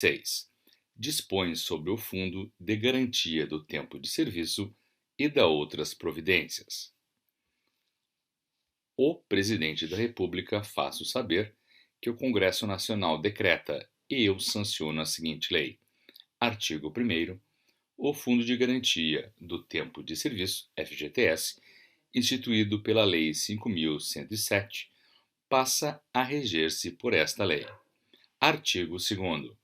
6. Dispõe sobre o Fundo de Garantia do Tempo de Serviço e da outras providências. O Presidente da República faço saber que o Congresso Nacional decreta e eu sanciono a seguinte lei. Artigo 1º. O Fundo de Garantia do Tempo de Serviço, FGTS, instituído pela Lei 5.107, passa a reger-se por esta lei. Artigo 2º.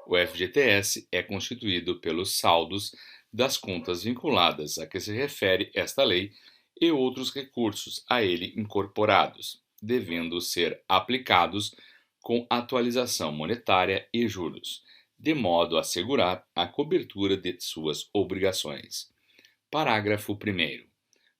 O FGTS é constituído pelos saldos das contas vinculadas a que se refere esta lei e outros recursos a ele incorporados, devendo ser aplicados com atualização monetária e juros, de modo a assegurar a cobertura de suas obrigações. Parágrafo 1º.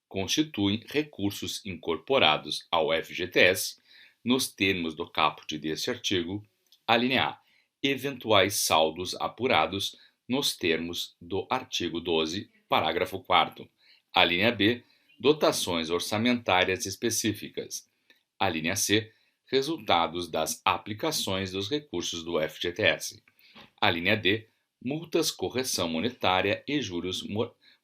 Constituem recursos incorporados ao FGTS, nos termos do caput deste artigo, alínea A, eventuais saldos apurados nos termos do artigo 12, parágrafo 4º, alínea B, dotações orçamentárias específicas, alínea C, resultados das aplicações dos recursos do FGTS, alínea D, multas, correção monetária e juros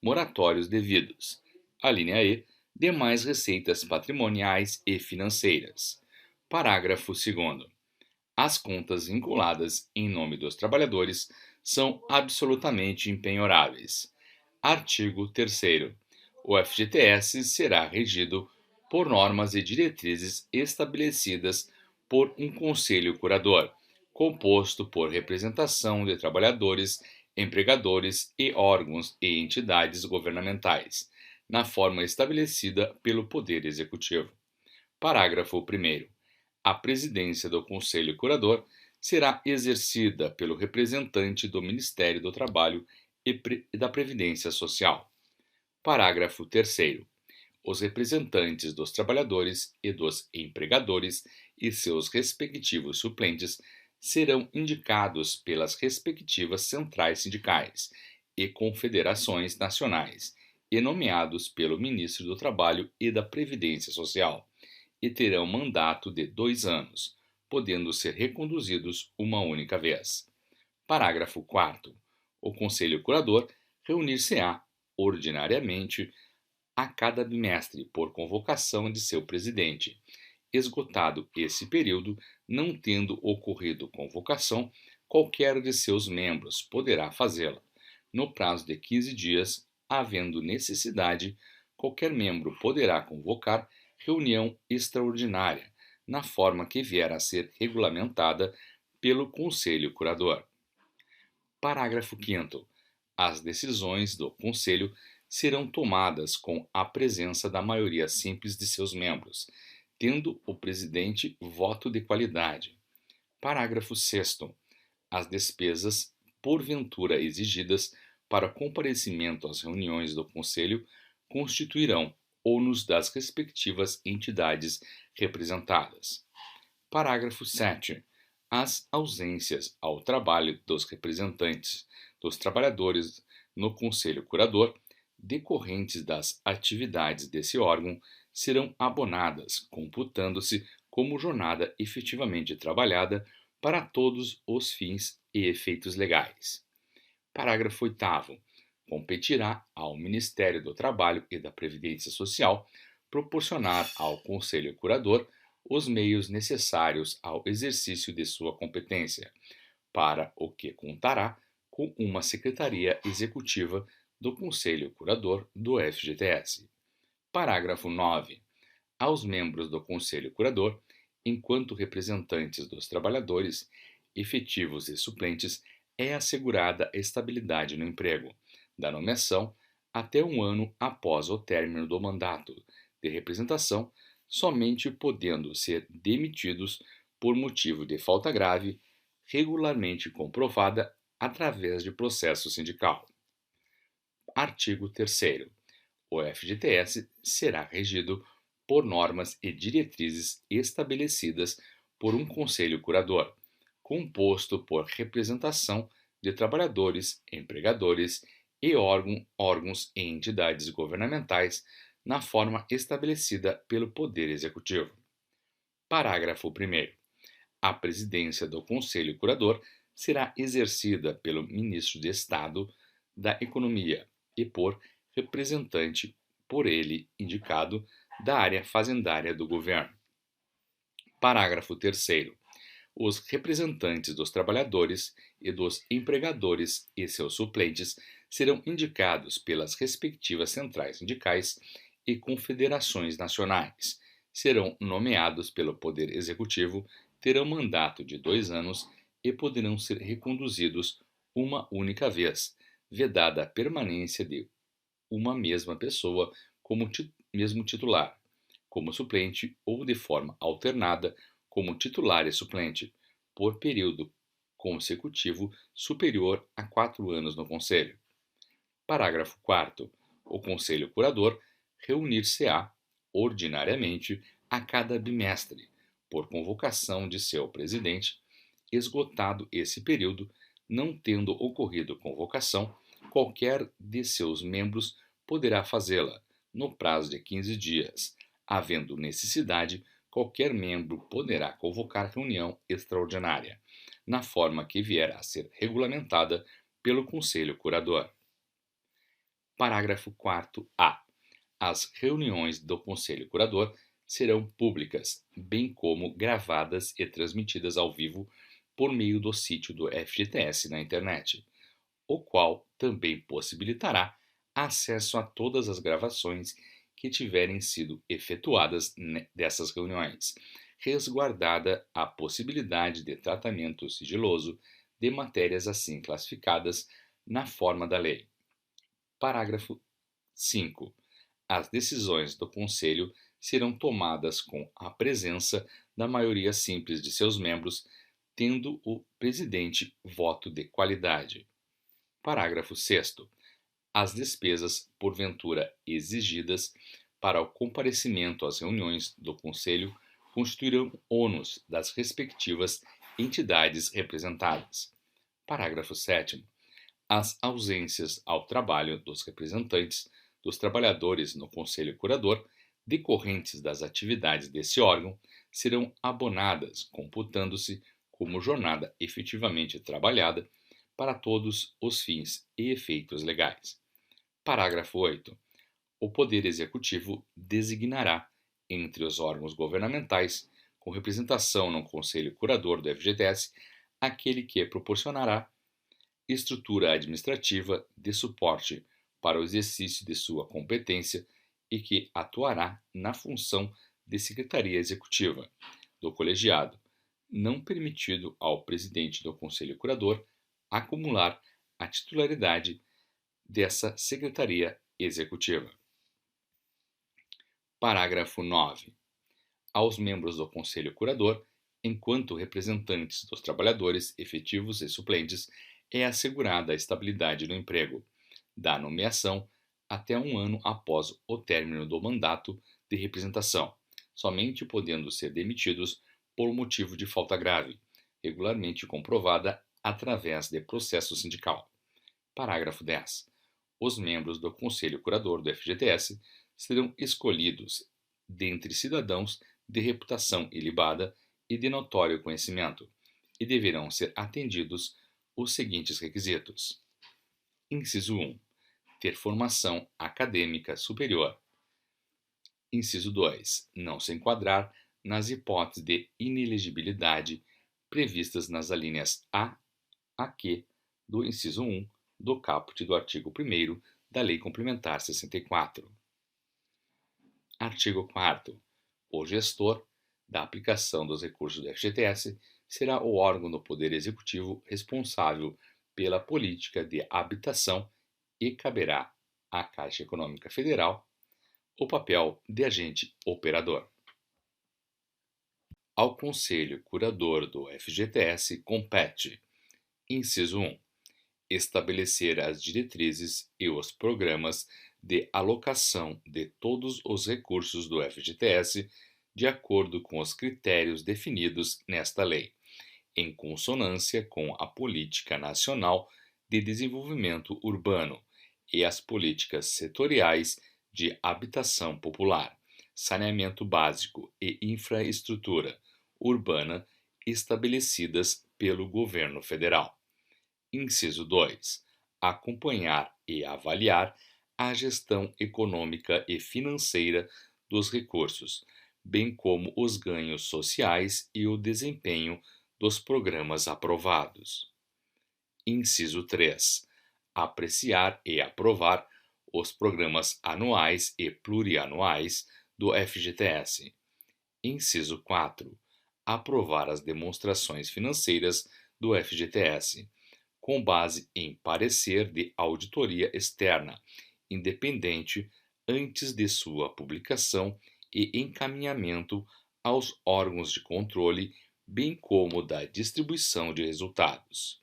moratórios devidos, alínea E, demais receitas patrimoniais e financeiras. Parágrafo 2º. As contas vinculadas em nome dos trabalhadores são absolutamente impenhoráveis. Artigo 3º. O FGTS será regido por normas e diretrizes estabelecidas por um conselho curador, composto por representação de trabalhadores, empregadores e órgãos e entidades governamentais, na forma estabelecida pelo Poder Executivo. Parágrafo 1º. A presidência do Conselho Curador será exercida pelo representante do Ministério do Trabalho e da Previdência Social. Parágrafo 3º. Os representantes dos trabalhadores e dos empregadores e seus respectivos suplentes serão indicados pelas respectivas centrais sindicais e confederações nacionais e nomeados pelo Ministro do Trabalho e da Previdência Social, e terão mandato de 2 anos, podendo ser reconduzidos uma única vez. Parágrafo 4º. O Conselho Curador reunir-se-á ordinariamente a cada bimestre por convocação de seu presidente. Esgotado esse período, não tendo ocorrido convocação, qualquer de seus membros poderá fazê-la. No prazo de 15 dias, havendo necessidade, qualquer membro poderá convocar reunião extraordinária, na forma que vier a ser regulamentada pelo Conselho Curador. Parágrafo 5º. As decisões do Conselho serão tomadas com a presença da maioria simples de seus membros, tendo o presidente voto de qualidade. Parágrafo 6º. As despesas, porventura exigidas para comparecimento às reuniões do Conselho, constituirão ônus das respectivas entidades representadas. Parágrafo 7º. As ausências ao trabalho dos representantes dos trabalhadores no Conselho Curador, decorrentes das atividades desse órgão, serão abonadas, computando-se como jornada efetivamente trabalhada para todos os fins e efeitos legais. Parágrafo 8º. Competirá ao Ministério do Trabalho e da Previdência Social proporcionar ao Conselho Curador os meios necessários ao exercício de sua competência, para o que contará com uma Secretaria Executiva do Conselho Curador do FGTS. Parágrafo 9. Aos membros do Conselho Curador, enquanto representantes dos trabalhadores, efetivos e suplentes, é assegurada estabilidade no emprego, da nomeação até 1 ano após o término do mandato de representação, somente podendo ser demitidos por motivo de falta grave, regularmente comprovada através de processo sindical. Artigo 3º. O FGTS será regido por normas e diretrizes estabelecidas por um Conselho Curador, composto por representação de trabalhadores, empregadores e órgãos e entidades governamentais na forma estabelecida pelo Poder Executivo. Parágrafo 1º. A presidência do Conselho Curador será exercida pelo Ministro de Estado da Economia e por representante por ele indicado da área fazendária do governo. Parágrafo 3º. Os representantes dos trabalhadores e dos empregadores e seus suplentes serão indicados pelas respectivas centrais sindicais e confederações nacionais. Serão nomeados pelo Poder Executivo, terão mandato de 2 anos e poderão ser reconduzidos uma única vez, vedada a permanência de uma mesma pessoa como mesmo titular, como suplente ou de forma alternada como titular e suplente, por período consecutivo superior a 4 anos no Conselho. Parágrafo 4º. O Conselho Curador reunir-se-á, ordinariamente, a cada bimestre, por convocação de seu presidente, esgotado esse período, não tendo ocorrido convocação, qualquer de seus membros poderá fazê-la, no prazo de 15 dias. Havendo necessidade, qualquer membro poderá convocar reunião extraordinária, na forma que vier a ser regulamentada pelo Conselho Curador. Parágrafo 4º-A. As reuniões do Conselho Curador serão públicas, bem como gravadas e transmitidas ao vivo por meio do sítio do FGTS na internet, o qual também possibilitará acesso a todas as gravações que tiverem sido efetuadas dessas reuniões, resguardada a possibilidade de tratamento sigiloso de matérias assim classificadas na forma da lei. Parágrafo 5. As decisões do Conselho serão tomadas com a presença da maioria simples de seus membros, tendo o presidente voto de qualidade. Parágrafo 6º. As despesas, porventura exigidas para o comparecimento às reuniões do Conselho, constituirão ônus das respectivas entidades representadas. Parágrafo 7º. As ausências ao trabalho dos representantes dos trabalhadores no Conselho Curador, decorrentes das atividades desse órgão, serão abonadas, computando-se como jornada efetivamente trabalhada para todos os fins e efeitos legais. Parágrafo 8. O Poder Executivo designará, entre os órgãos governamentais, com representação no Conselho Curador do FGTS, aquele que proporcionará estrutura administrativa de suporte para o exercício de sua competência e que atuará na função de Secretaria Executiva do colegiado, não permitido ao presidente do Conselho Curador acumular a titularidade dessa Secretaria Executiva. Parágrafo 9. Aos membros do Conselho Curador, enquanto representantes dos trabalhadores efetivos e suplentes, é assegurada a estabilidade no emprego, da nomeação até 1 ano após o término do mandato de representação, somente podendo ser demitidos por motivo de falta grave, regularmente comprovada através de processo sindical. Parágrafo 10. Os membros do Conselho Curador do FGTS serão escolhidos dentre cidadãos de reputação ilibada e de notório conhecimento, e deverão ser atendidos os seguintes requisitos. Inciso 1. Ter formação acadêmica superior. Inciso 2. Não se enquadrar nas hipóteses de inelegibilidade previstas nas alíneas A a Q do inciso 1 do caput do artigo 1º da Lei Complementar 64. Artigo 4º. O gestor da aplicação dos recursos do FGTS será o órgão do Poder Executivo responsável pela política de habitação e caberá à Caixa Econômica Federal o papel de agente operador. Ao Conselho Curador do FGTS compete: inciso 1. Estabelecer as diretrizes e os programas de alocação de todos os recursos do FGTS de acordo com os critérios definidos nesta lei, em consonância com a Política Nacional de Desenvolvimento Urbano e as políticas setoriais de habitação popular, saneamento básico e infraestrutura urbana estabelecidas pelo governo federal. Inciso 2. Acompanhar e avaliar a gestão econômica e financeira dos recursos, bem como os ganhos sociais e o desempenho dos programas aprovados. Inciso 3. Apreciar e aprovar os programas anuais e plurianuais do FGTS. Inciso 4. Aprovar as demonstrações financeiras do FGTS, com base em parecer de auditoria externa, independente, antes de sua publicação e encaminhamento aos órgãos de controle, bem como da distribuição de resultados.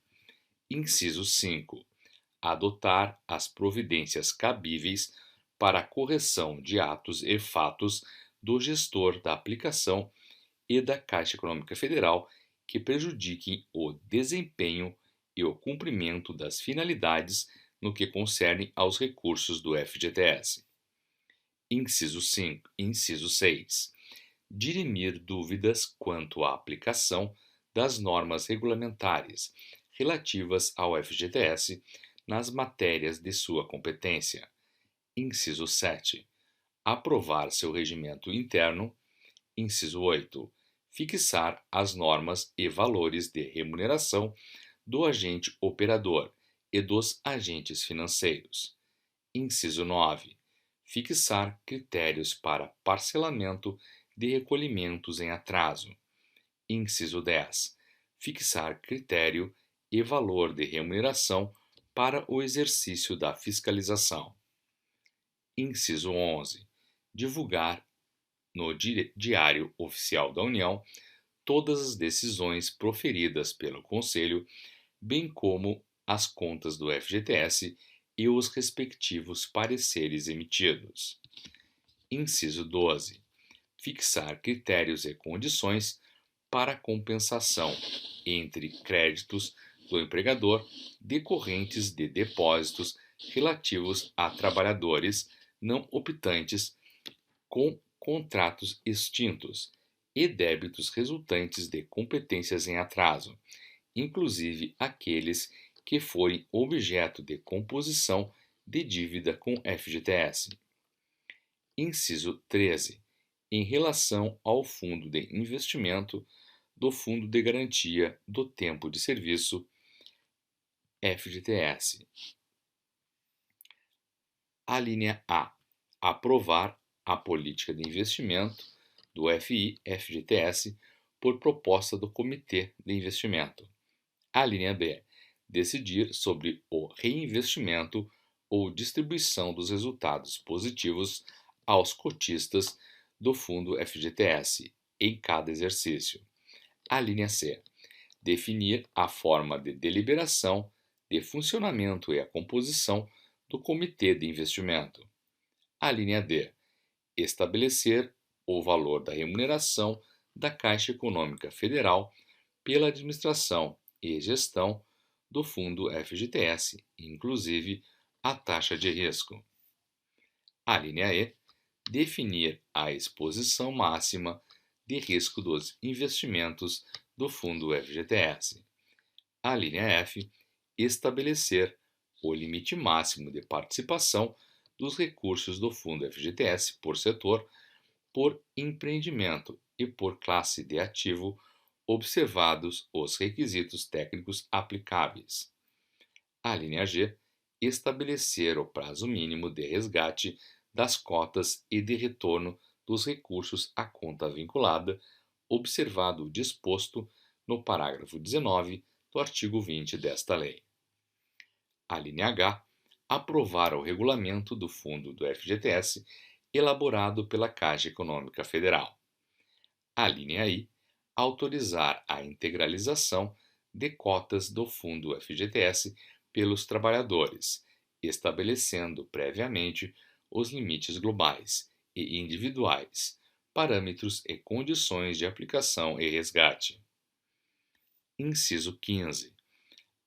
Inciso 5. Adotar as providências cabíveis para a correção de atos e fatos do gestor da aplicação e da Caixa Econômica Federal que prejudiquem o desempenho e o cumprimento das finalidades no que concerne aos recursos do FGTS. Inciso 5. Inciso 6. Dirimir dúvidas quanto à aplicação das normas regulamentares relativas ao FGTS nas matérias de sua competência. Inciso 7. Aprovar seu regimento interno. Inciso 8. Fixar as normas e valores de remuneração do agente operador e dos agentes financeiros. Inciso 9. Fixar critérios para parcelamento de recolhimentos em atraso. Inciso 10. Fixar critério e valor de remuneração para o exercício da fiscalização. Inciso 11. Divulgar no Diário Oficial da União todas as decisões proferidas pelo Conselho, bem como as contas do FGTS e os respectivos pareceres emitidos. Inciso 12. Fixar critérios e condições para compensação entre créditos do empregador decorrentes de depósitos relativos a trabalhadores não optantes com contratos extintos e débitos resultantes de competências em atraso, inclusive aqueles que forem objeto de composição de dívida com FGTS. Inciso 13. Em relação ao Fundo de Investimento do Fundo de Garantia do Tempo de Serviço, FGTS. A linha A. Aprovar a política de investimento do FI-FGTS por proposta do Comitê de Investimento. A linha B. Decidir sobre o reinvestimento ou distribuição dos resultados positivos aos cotistas do fundo FGTS em cada exercício. A linha C. Definir a forma de deliberação, de funcionamento e a composição do Comitê de Investimento. A linha D. Estabelecer o valor da remuneração da Caixa Econômica Federal pela administração e gestão do fundo FGTS, inclusive a taxa de risco. A linha E. Definir a exposição máxima de risco dos investimentos do fundo FGTS. A linha F. Estabelecer o limite máximo de participação dos recursos do fundo FGTS por setor, por empreendimento e por classe de ativo, observados os requisitos técnicos aplicáveis. A linha G. Estabelecer o prazo mínimo de resgate das cotas e de retorno dos recursos à conta vinculada, observado o disposto no parágrafo 19 do artigo 20 desta lei. A linha H. Aprovar o regulamento do fundo do FGTS elaborado pela Caixa Econômica Federal. A linha I. Autorizar a integralização de cotas do fundo FGTS pelos trabalhadores, estabelecendo previamente os limites globais e individuais, parâmetros e condições de aplicação e resgate. Inciso 15.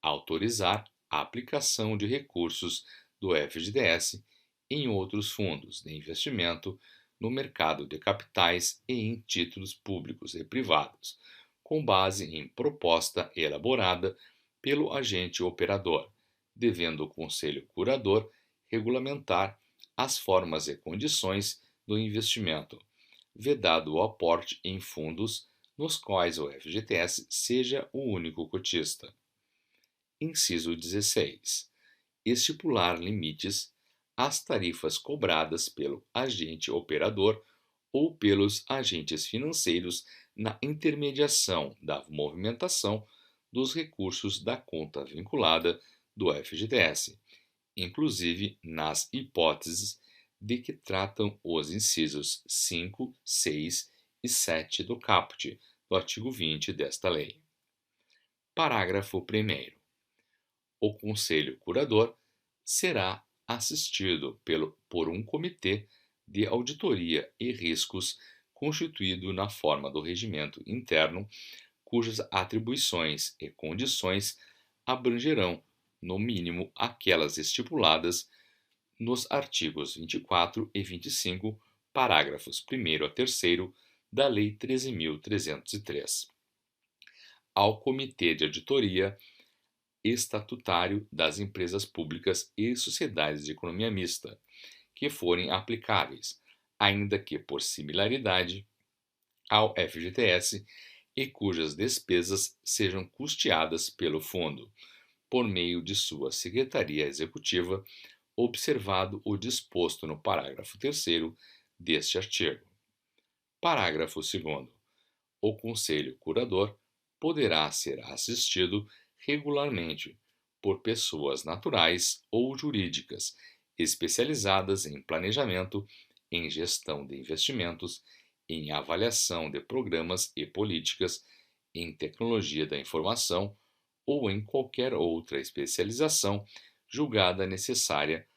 Autorizar a aplicação de recursos do FGTS em outros fundos de investimento no mercado de capitais e em títulos públicos e privados, com base em proposta elaborada pelo agente operador, devendo o Conselho Curador regulamentar as formas e condições do investimento, vedado o aporte em fundos nos quais o FGTS seja o único cotista. Inciso 16. Estipular limites às tarifas cobradas pelo agente operador ou pelos agentes financeiros na intermediação da movimentação dos recursos da conta vinculada do FGTS, inclusive nas hipóteses de que tratam os incisos 5, 6 e 7 do caput do artigo 20 desta lei. Parágrafo 1º. O Conselho Curador será assistido por um comitê de auditoria e riscos constituído na forma do regimento interno, cujas atribuições e condições abrangerão, no mínimo, aquelas estipuladas nos artigos 24 e 25, parágrafos 1º a 3º da Lei 13.303. Ao Comitê de Auditoria Estatutário das Empresas Públicas e Sociedades de Economia Mista, que forem aplicáveis, ainda que por similaridade, ao FGTS e cujas despesas sejam custeadas pelo Fundo, por meio de sua Secretaria Executiva, observado o disposto no parágrafo 3º deste artigo. Parágrafo 2º. O Conselho Curador poderá ser assistido regularmente por pessoas naturais ou jurídicas especializadas em planejamento, em gestão de investimentos, em avaliação de programas e políticas, em tecnologia da informação ou em qualquer outra especialização julgada necessária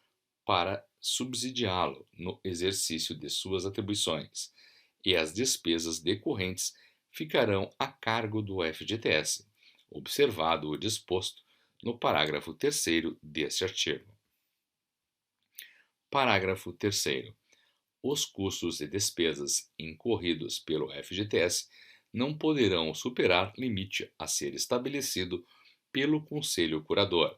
para subsidiá-lo no exercício de suas atribuições, e as despesas decorrentes ficarão a cargo do FGTS, observado o disposto no parágrafo 3º deste artigo. Parágrafo 3º. Os custos e despesas incorridos pelo FGTS não poderão superar limite a ser estabelecido pelo Conselho Curador,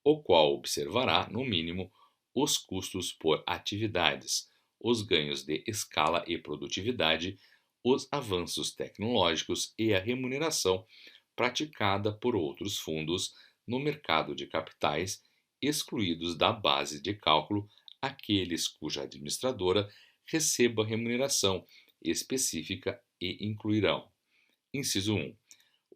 o qual observará, no mínimo, os custos por atividades, os ganhos de escala e produtividade, os avanços tecnológicos e a remuneração praticada por outros fundos no mercado de capitais, excluídos da base de cálculo aqueles cuja administradora receba remuneração específica e incluirão: inciso 1.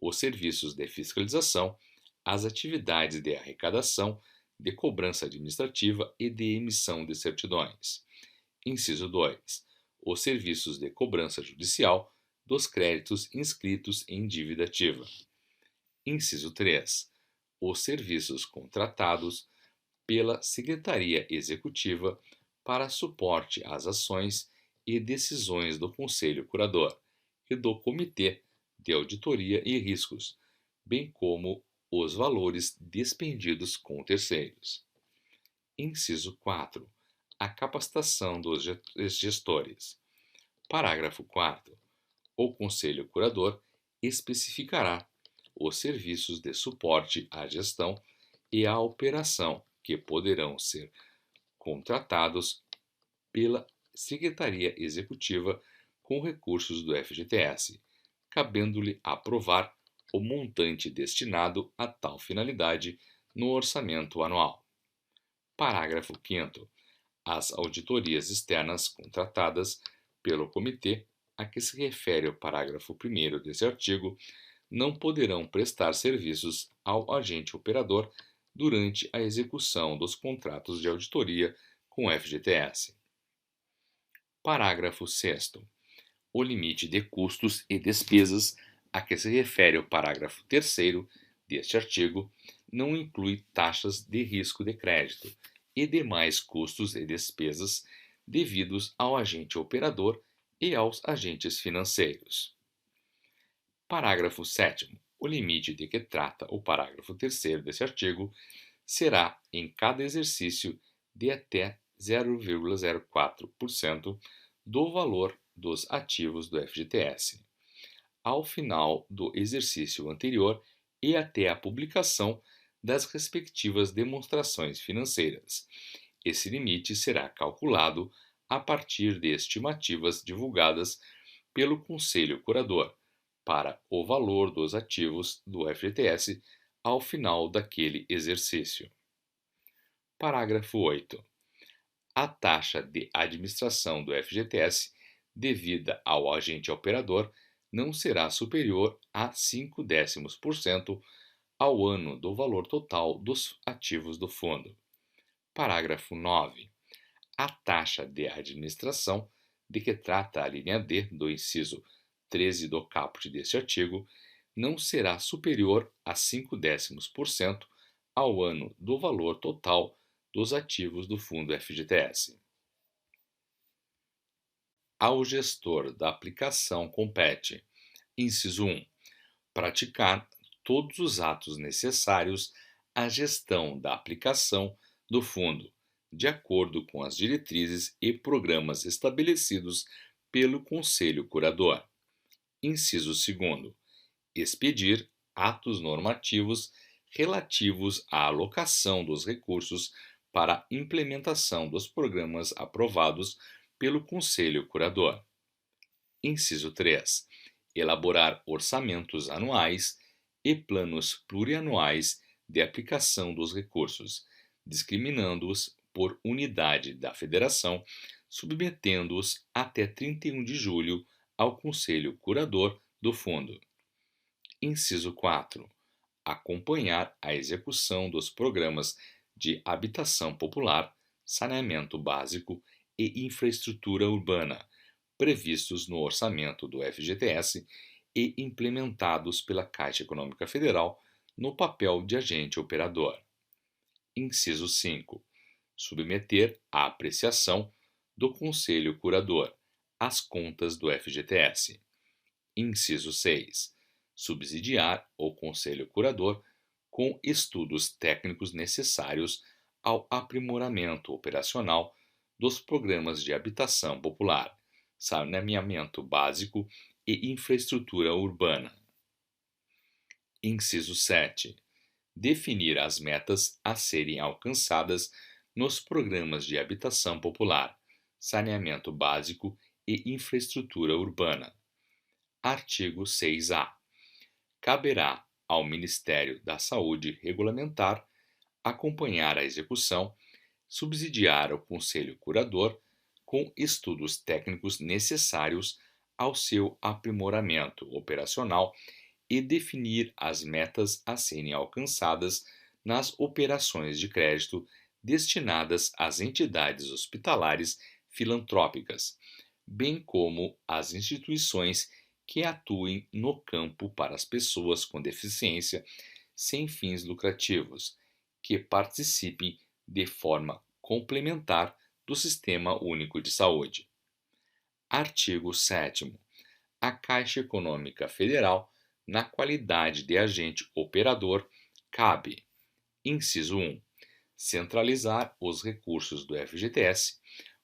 Os serviços de fiscalização, as atividades de arrecadação, de cobrança administrativa e de emissão de certidões. Inciso 2. Os serviços de cobrança judicial dos créditos inscritos em dívida ativa. Inciso 3. Os serviços contratados pela Secretaria Executiva para suporte às ações e decisões do Conselho Curador e do Comitê de Auditoria e Riscos, bem como os valores despendidos com terceiros. Inciso 4. A capacitação dos gestores. Parágrafo 4º. O Conselho Curador especificará os serviços de suporte à gestão e à operação que poderão ser contratados pela Secretaria Executiva com recursos do FGTS, cabendo-lhe aprovar o montante destinado a tal finalidade no orçamento anual. Parágrafo 5º. As auditorias externas contratadas pelo Comitê a que se refere o parágrafo 1º desse artigo não poderão prestar serviços ao agente operador durante a execução dos contratos de auditoria com o FGTS. Parágrafo 6º. O limite de custos e despesas a que se refere o parágrafo 3º deste artigo não inclui taxas de risco de crédito e demais custos e despesas devidos ao agente operador e aos agentes financeiros. Parágrafo 7º. O limite de que trata o parágrafo 3º deste artigo será, em cada exercício, de até 0,04% do valor dos ativos do FGTS. ao final do exercício anterior e até a publicação das respectivas demonstrações financeiras. Esse limite será calculado a partir de estimativas divulgadas pelo Conselho Curador para o valor dos ativos do FGTS ao final daquele exercício. Parágrafo 8. A taxa de administração do FGTS devida ao agente operador não será superior a 0,5% ao ano do valor total dos ativos do fundo. Parágrafo 9. A taxa de administração de que trata a linha D do inciso 13 do caput deste artigo não será superior a 0,5% ao ano do valor total dos ativos do fundo FGTS. Ao gestor da aplicação compete: inciso 1. Praticar todos os atos necessários à gestão da aplicação do fundo, de acordo com as diretrizes e programas estabelecidos pelo Conselho Curador. Inciso 2. Expedir atos normativos relativos à alocação dos recursos para a implementação dos programas aprovados pelo Conselho Curador. Inciso 3. Elaborar orçamentos anuais e planos plurianuais de aplicação dos recursos, discriminando-os por unidade da Federação, submetendo-os até 31 de julho ao Conselho Curador do Fundo. Inciso 4. Acompanhar a execução dos programas de habitação popular, saneamento básico e infraestrutura urbana, previstos no orçamento do FGTS e implementados pela Caixa Econômica Federal no papel de agente operador. Inciso 5. Submeter à apreciação do Conselho Curador as contas do FGTS. Inciso 6. Subsidiar o Conselho Curador com estudos técnicos necessários ao aprimoramento operacional dos programas de habitação popular, saneamento básico e infraestrutura urbana. Inciso 7. Definir as metas a serem alcançadas nos programas de habitação popular, saneamento básico e infraestrutura urbana. Artigo 6A. Caberá ao Ministério da Saúde regulamentar, acompanhar a execução, subsidiar o Conselho Curador com estudos técnicos necessários ao seu aprimoramento operacional e definir as metas a serem alcançadas nas operações de crédito destinadas às entidades hospitalares filantrópicas, bem como às instituições que atuem no campo para as pessoas com deficiência sem fins lucrativos, que participem de forma complementar do Sistema Único de Saúde. Artigo 7º. A Caixa Econômica Federal, na qualidade de agente operador, cabe: inciso 1. Centralizar os recursos do FGTS,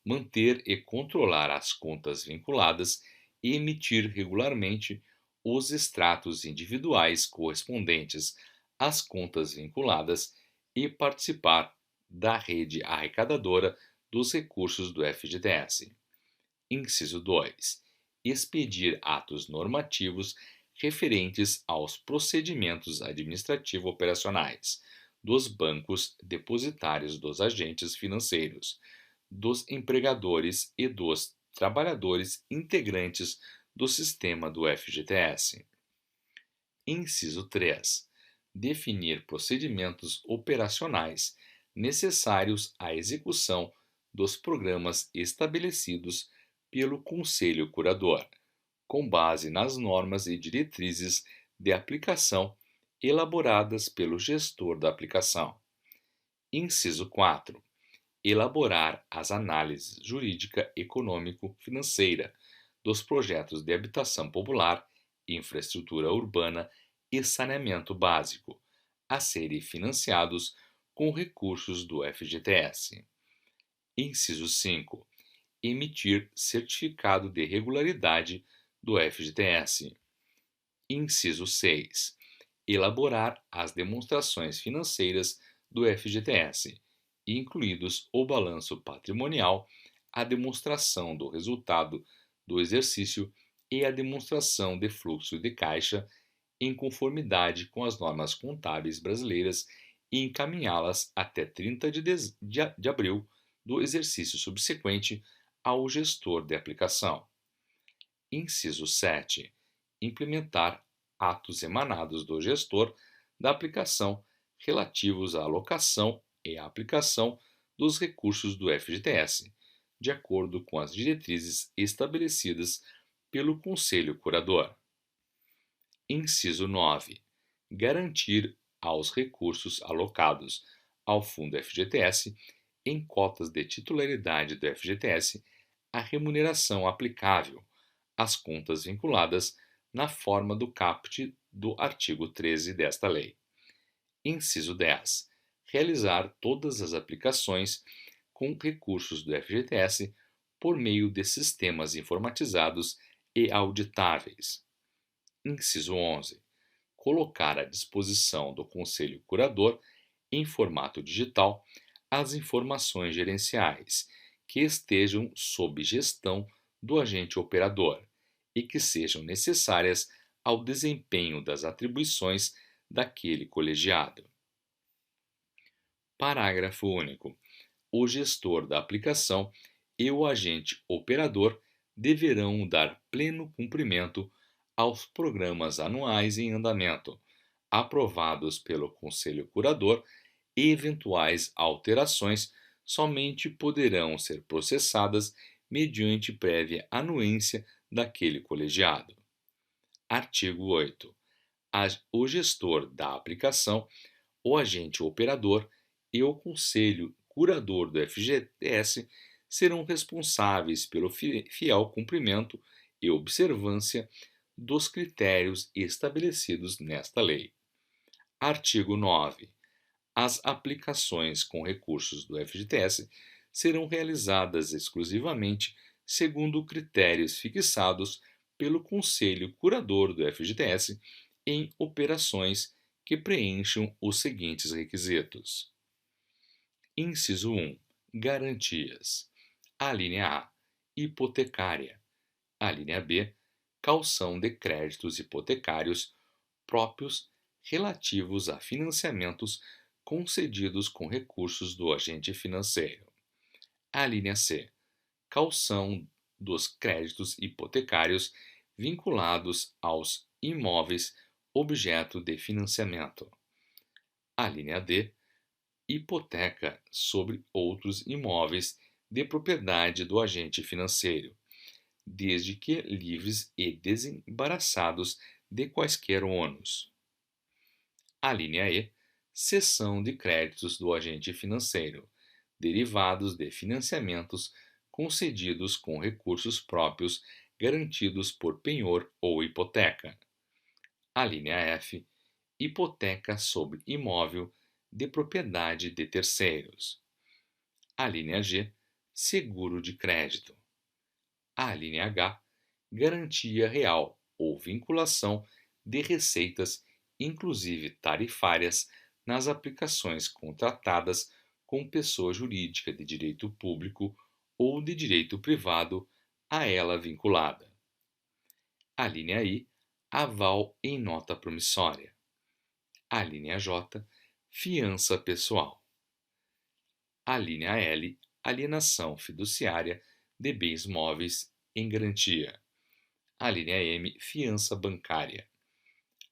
manter e controlar as contas vinculadas e emitir regularmente os extratos individuais correspondentes às contas vinculadas e participar da rede arrecadadora dos recursos do FGTS. Inciso 2. Expedir atos normativos referentes aos procedimentos administrativo-operacionais dos bancos depositários dos agentes financeiros, dos empregadores e dos trabalhadores integrantes do sistema do FGTS. Inciso 3. Definir procedimentos operacionais necessários à execução dos programas estabelecidos pelo Conselho Curador, com base nas normas e diretrizes de aplicação elaboradas pelo gestor da aplicação. Inciso 4. Elaborar as análises jurídica, econômico-financeira dos projetos de habitação popular, infraestrutura urbana e saneamento básico, a serem financiados com recursos do FGTS. Inciso 5. Emitir certificado de regularidade do FGTS. Inciso 6. Elaborar as demonstrações financeiras do FGTS, incluídos o balanço patrimonial, a demonstração do resultado do exercício e a demonstração de fluxo de caixa em conformidade com as normas contábeis brasileiras e encaminhá-las até 30 de abril do exercício subsequente ao gestor de aplicação. Inciso 7. Implementar atos emanados do gestor da aplicação relativos à alocação e à aplicação dos recursos do FGTS, de acordo com as diretrizes estabelecidas pelo Conselho Curador. Inciso 9. Garantir aos recursos alocados ao Fundo FGTS, em cotas de titularidade do FGTS, a remuneração aplicável às contas vinculadas na forma do caput do artigo 13 desta lei. Inciso 10. Realizar todas as aplicações com recursos do FGTS por meio de sistemas informatizados e auditáveis. Inciso 11. Colocar à disposição do Conselho Curador, em formato digital, as informações gerenciais que estejam sob gestão do agente operador e que sejam necessárias ao desempenho das atribuições daquele colegiado. Parágrafo único. O gestor da aplicação e o agente operador deverão dar pleno cumprimento aos programas anuais em andamento, aprovados pelo Conselho Curador, e eventuais alterações somente poderão ser processadas mediante prévia anuência daquele colegiado. Artigo 8. O gestor da aplicação, o agente operador e o Conselho Curador do FGTS serão responsáveis pelo fiel cumprimento e observância dos critérios estabelecidos nesta lei. Artigo 9. As aplicações com recursos do FGTS serão realizadas exclusivamente segundo critérios fixados pelo Conselho Curador do FGTS em operações que preencham os seguintes requisitos. Inciso 1. Garantias. A linha A. Hipotecária. A linha B. Caução de créditos hipotecários próprios relativos a financiamentos concedidos com recursos do agente financeiro. A linha C. Caução dos créditos hipotecários vinculados aos imóveis objeto de financiamento. A linha D. Hipoteca sobre outros imóveis de propriedade do agente financeiro, desde que livres e desembaraçados de quaisquer ônus. A linha E. Cessão de créditos do agente financeiro, derivados de financiamentos concedidos com recursos próprios garantidos por penhor ou hipoteca. A linha F. Hipoteca sobre imóvel de propriedade de terceiros. A linha G. Seguro de crédito. A linha H. Garantia real ou vinculação de receitas, inclusive tarifárias, nas aplicações contratadas com pessoa jurídica de direito público ou de direito privado a ela vinculada. A linha I. Aval em nota promissória. A linha J. Fiança pessoal. A linha L. Alienação fiduciária de bens móveis em garantia. A linha M. Fiança bancária.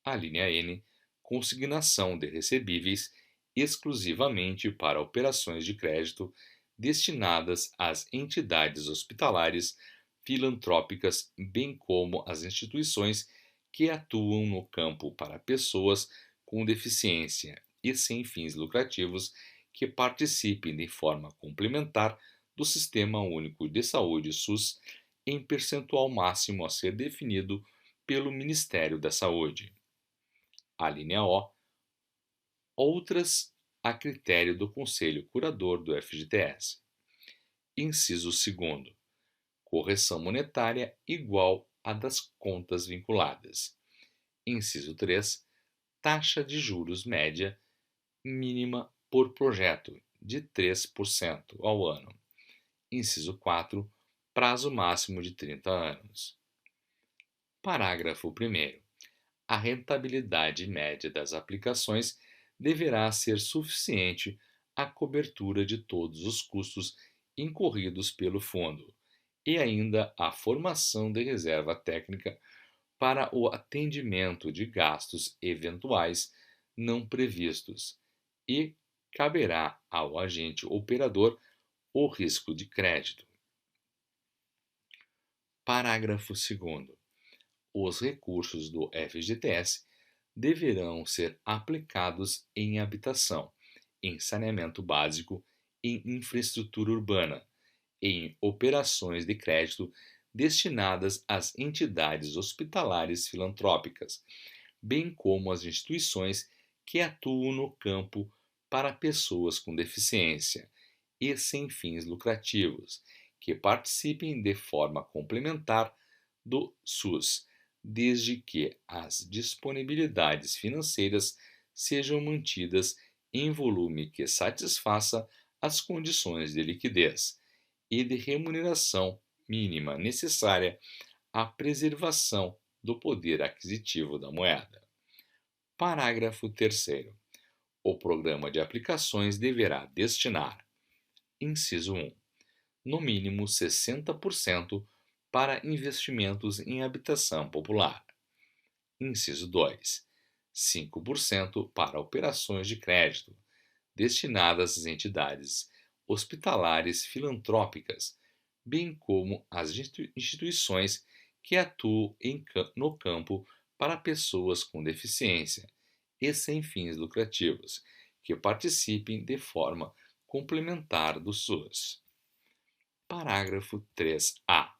A linha N. Consignação de recebíveis exclusivamente para operações de crédito destinadas às entidades hospitalares, filantrópicas, bem como às instituições que atuam no campo para pessoas com deficiência e sem fins lucrativos que participem de forma complementar do Sistema Único de Saúde SUS em percentual máximo a ser definido pelo Ministério da Saúde. A linha O. Outras a critério do Conselho Curador do FGTS. Inciso 2º. Correção monetária igual à das contas vinculadas. Inciso 3. Taxa de juros média mínima por projeto, de 3% ao ano. Inciso 4. Prazo máximo de 30 anos. Parágrafo 1º. A rentabilidade média das aplicações deverá ser suficiente à cobertura de todos os custos incorridos pelo fundo e ainda à formação de reserva técnica para o atendimento de gastos eventuais não previstos e caberá ao agente operador o risco de crédito. Parágrafo 2º. Os recursos do FGTS deverão ser aplicados em habitação, em saneamento básico, em infraestrutura urbana, em operações de crédito destinadas às entidades hospitalares filantrópicas, bem como às instituições que atuam no campo para pessoas com deficiência e sem fins lucrativos, que participem de forma complementar do SUS, desde que as disponibilidades financeiras sejam mantidas em volume que satisfaça as condições de liquidez e de remuneração mínima necessária à preservação do poder aquisitivo da moeda. Parágrafo 3º. O programa de aplicações deverá destinar: inciso 1. No mínimo 60% para investimentos em habitação popular. Inciso 2. 5% para operações de crédito, destinadas às entidades hospitalares filantrópicas, bem como às instituições que atuam no campo para pessoas com deficiência e sem fins lucrativos, que participem de forma complementar do SUS. Parágrafo 3A.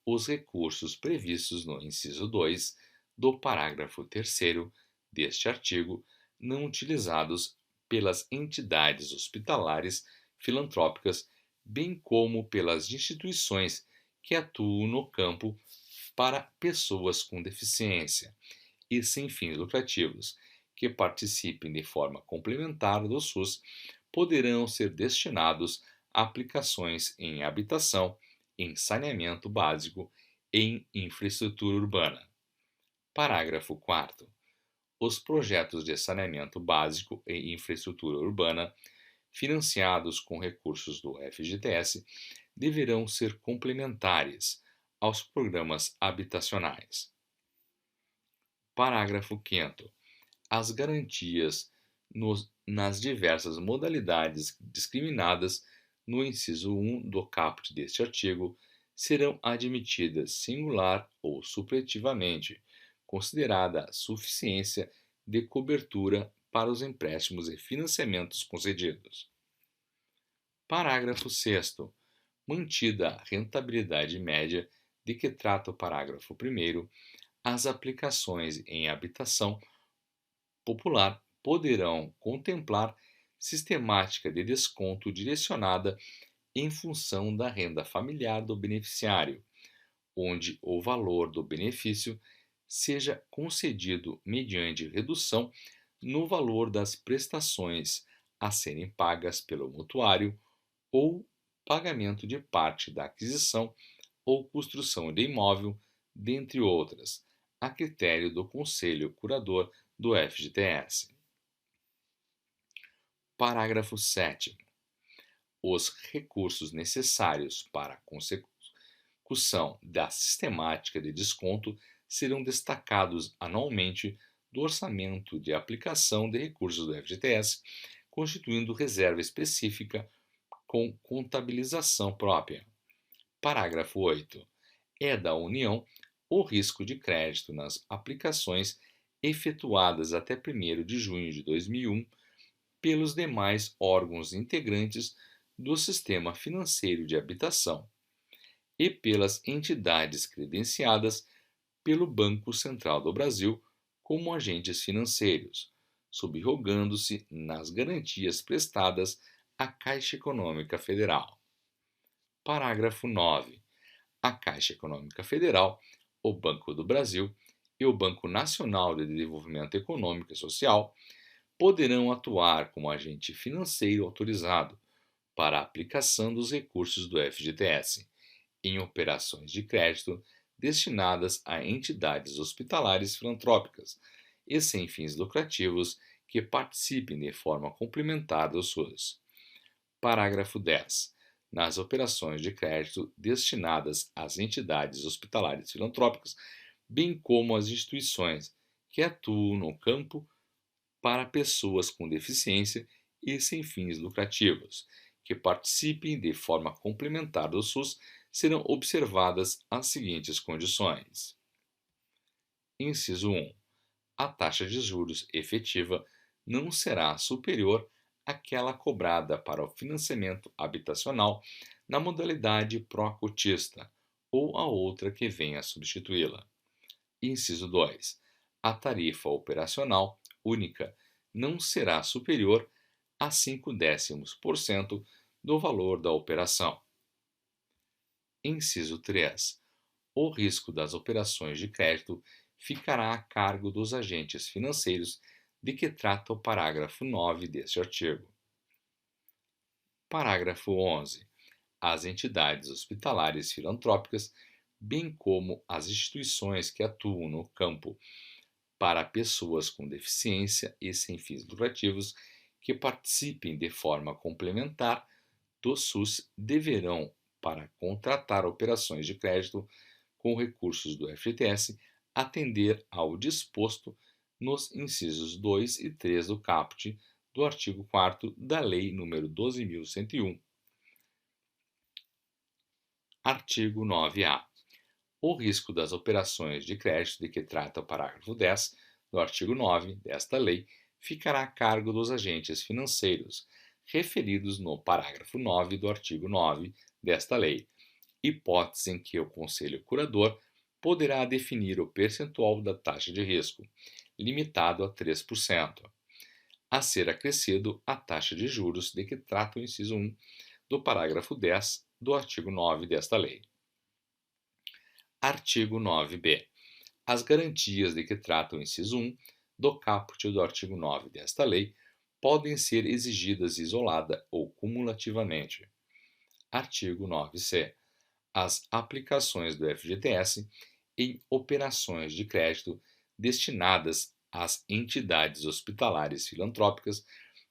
Os recursos previstos no inciso 2 do parágrafo 3º deste artigo, não utilizados pelas entidades hospitalares filantrópicas, bem como pelas instituições que atuam no campo para pessoas com deficiência e sem fins lucrativos, que participem de forma complementar do SUS, poderão ser destinados a aplicações em habitação, em saneamento básico e em infraestrutura urbana. Parágrafo 4º. Os projetos de saneamento básico e infraestrutura urbana, financiados com recursos do FGTS, deverão ser complementares aos programas habitacionais. Parágrafo 5º. As garantias nas diversas modalidades discriminadas no inciso 1 do caput deste artigo serão admitidas singular ou supletivamente, considerada a suficiência de cobertura para os empréstimos e financiamentos concedidos. Parágrafo 6º. Mantida a rentabilidade média de que trata o parágrafo 1º, as aplicações em habitação popular poderão contemplar sistemática de desconto direcionada em função da renda familiar do beneficiário, onde o valor do benefício seja concedido mediante redução no valor das prestações a serem pagas pelo mutuário ou pagamento de parte da aquisição ou construção de imóvel, dentre outras, a critério do Conselho Curador do FGTS. Parágrafo 7º. Os recursos necessários para a consecução da sistemática de desconto serão destacados anualmente do orçamento de aplicação de recursos do FGTS, constituindo reserva específica com contabilização própria. Parágrafo 8º. É da União o risco de crédito nas aplicações efetuadas até 1º de junho de 2001 pelos demais órgãos integrantes do Sistema Financeiro de Habitação e pelas entidades credenciadas pelo Banco Central do Brasil como agentes financeiros, subrogando-se nas garantias prestadas à Caixa Econômica Federal. Parágrafo 9. A Caixa Econômica Federal, o Banco do Brasil e o Banco Nacional de Desenvolvimento Econômico e Social poderão atuar como agente financeiro autorizado para a aplicação dos recursos do FGTS em operações de crédito destinadas a entidades hospitalares filantrópicas e sem fins lucrativos que participem de forma complementar do SUS. Parágrafo 10. Nas operações de crédito destinadas às entidades hospitalares filantrópicas, bem como às instituições que atuam no campo para pessoas com deficiência e sem fins lucrativos, que participem de forma complementar do SUS, serão observadas as seguintes condições. Inciso 1. A taxa de juros efetiva não será superior àquela cobrada para o financiamento habitacional na modalidade pró-cotista ou a outra que venha a substituí-la. Inciso 2. A tarifa operacional única não será superior a 0,5% do valor da operação. Inciso 3. O risco das operações de crédito ficará a cargo dos agentes financeiros de que trata o parágrafo 9 deste artigo. Parágrafo 11. As entidades hospitalares filantrópicas, bem como as instituições que atuam no campo para pessoas com deficiência e sem fins lucrativos que participem de forma complementar do SUS deverão, para contratar operações de crédito com recursos do FGTS, atender ao disposto nos incisos 2 e 3 do caput do artigo 4º da Lei nº 12.101. Artigo 9-A. O risco das operações de crédito de que trata o parágrafo 10 do artigo 9 desta lei ficará a cargo dos agentes financeiros referidos no parágrafo 9 do artigo 9 desta lei, hipótese em que o Conselho Curador poderá definir o percentual da taxa de risco, limitado a 3%, a ser acrescido à taxa de juros de que trata o inciso 1 do parágrafo 10 do artigo 9 desta lei. Artigo 9-B. As garantias de que trata o inciso 1 do caput do artigo 9 desta lei podem ser exigidas isolada ou cumulativamente. Artigo 9-C. As aplicações do FGTS em operações de crédito destinadas às entidades hospitalares filantrópicas,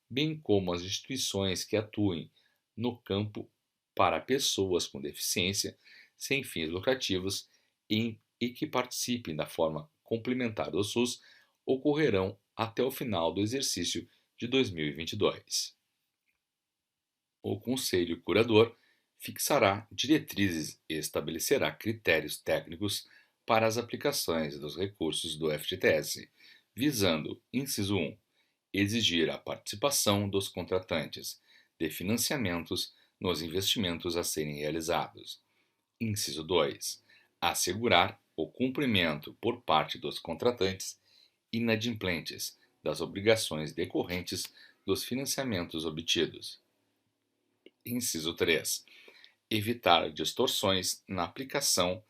bem como às instituições que atuem no campo para pessoas com deficiência sem fins lucrativos e que participem da forma complementar do SUS, ocorrerão até o final do exercício de 2022. O Conselho Curador fixará diretrizes e estabelecerá critérios técnicos para as aplicações dos recursos do FGTS, visando, inciso 1, exigir a participação dos contratantes de financiamentos nos investimentos a serem realizados. Inciso 2, assegurar o cumprimento por parte dos contratantes inadimplentes das obrigações decorrentes dos financiamentos obtidos. Inciso 3. Evitar distorções na aplicação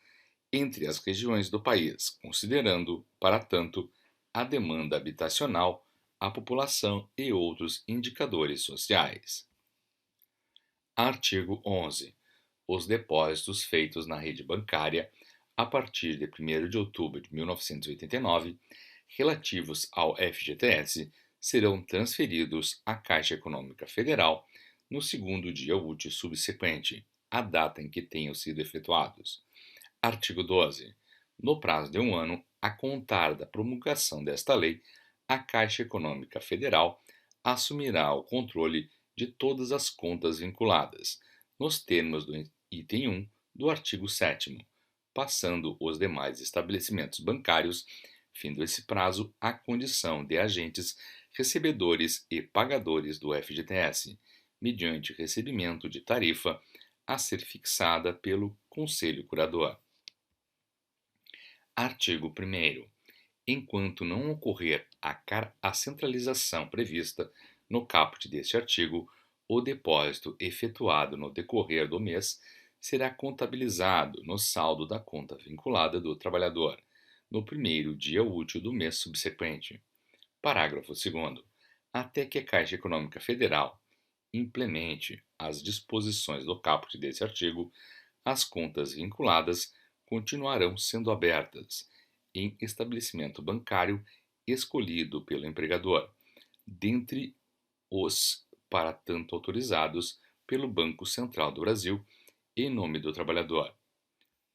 entre as regiões do país, considerando, para tanto, a demanda habitacional, a população e outros indicadores sociais. Artigo 11. Os depósitos feitos na rede bancária a partir de 1º de outubro de 1989, relativos ao FGTS, serão transferidos à Caixa Econômica Federal no segundo dia útil subsequente à data em que tenham sido efetuados. Artigo 12. No prazo de 1 ano, a contar da promulgação desta lei, a Caixa Econômica Federal assumirá o controle de todas as contas vinculadas, nos termos do item 1 do artigo 7º, passando os demais estabelecimentos bancários, findo esse prazo, à condição de agentes recebedores e pagadores do FGTS, mediante recebimento de tarifa a ser fixada pelo Conselho Curador. Artigo 1º. Enquanto não ocorrer a centralização prevista no caput deste artigo, o depósito efetuado no decorrer do mês será contabilizado no saldo da conta vinculada do trabalhador, no primeiro dia útil do mês subsequente. Parágrafo 2º. Até que a Caixa Econômica Federal implemente as disposições do caput desse artigo, as contas vinculadas continuarão sendo abertas em estabelecimento bancário escolhido pelo empregador, dentre os para tanto autorizados pelo Banco Central do Brasil, em nome do trabalhador.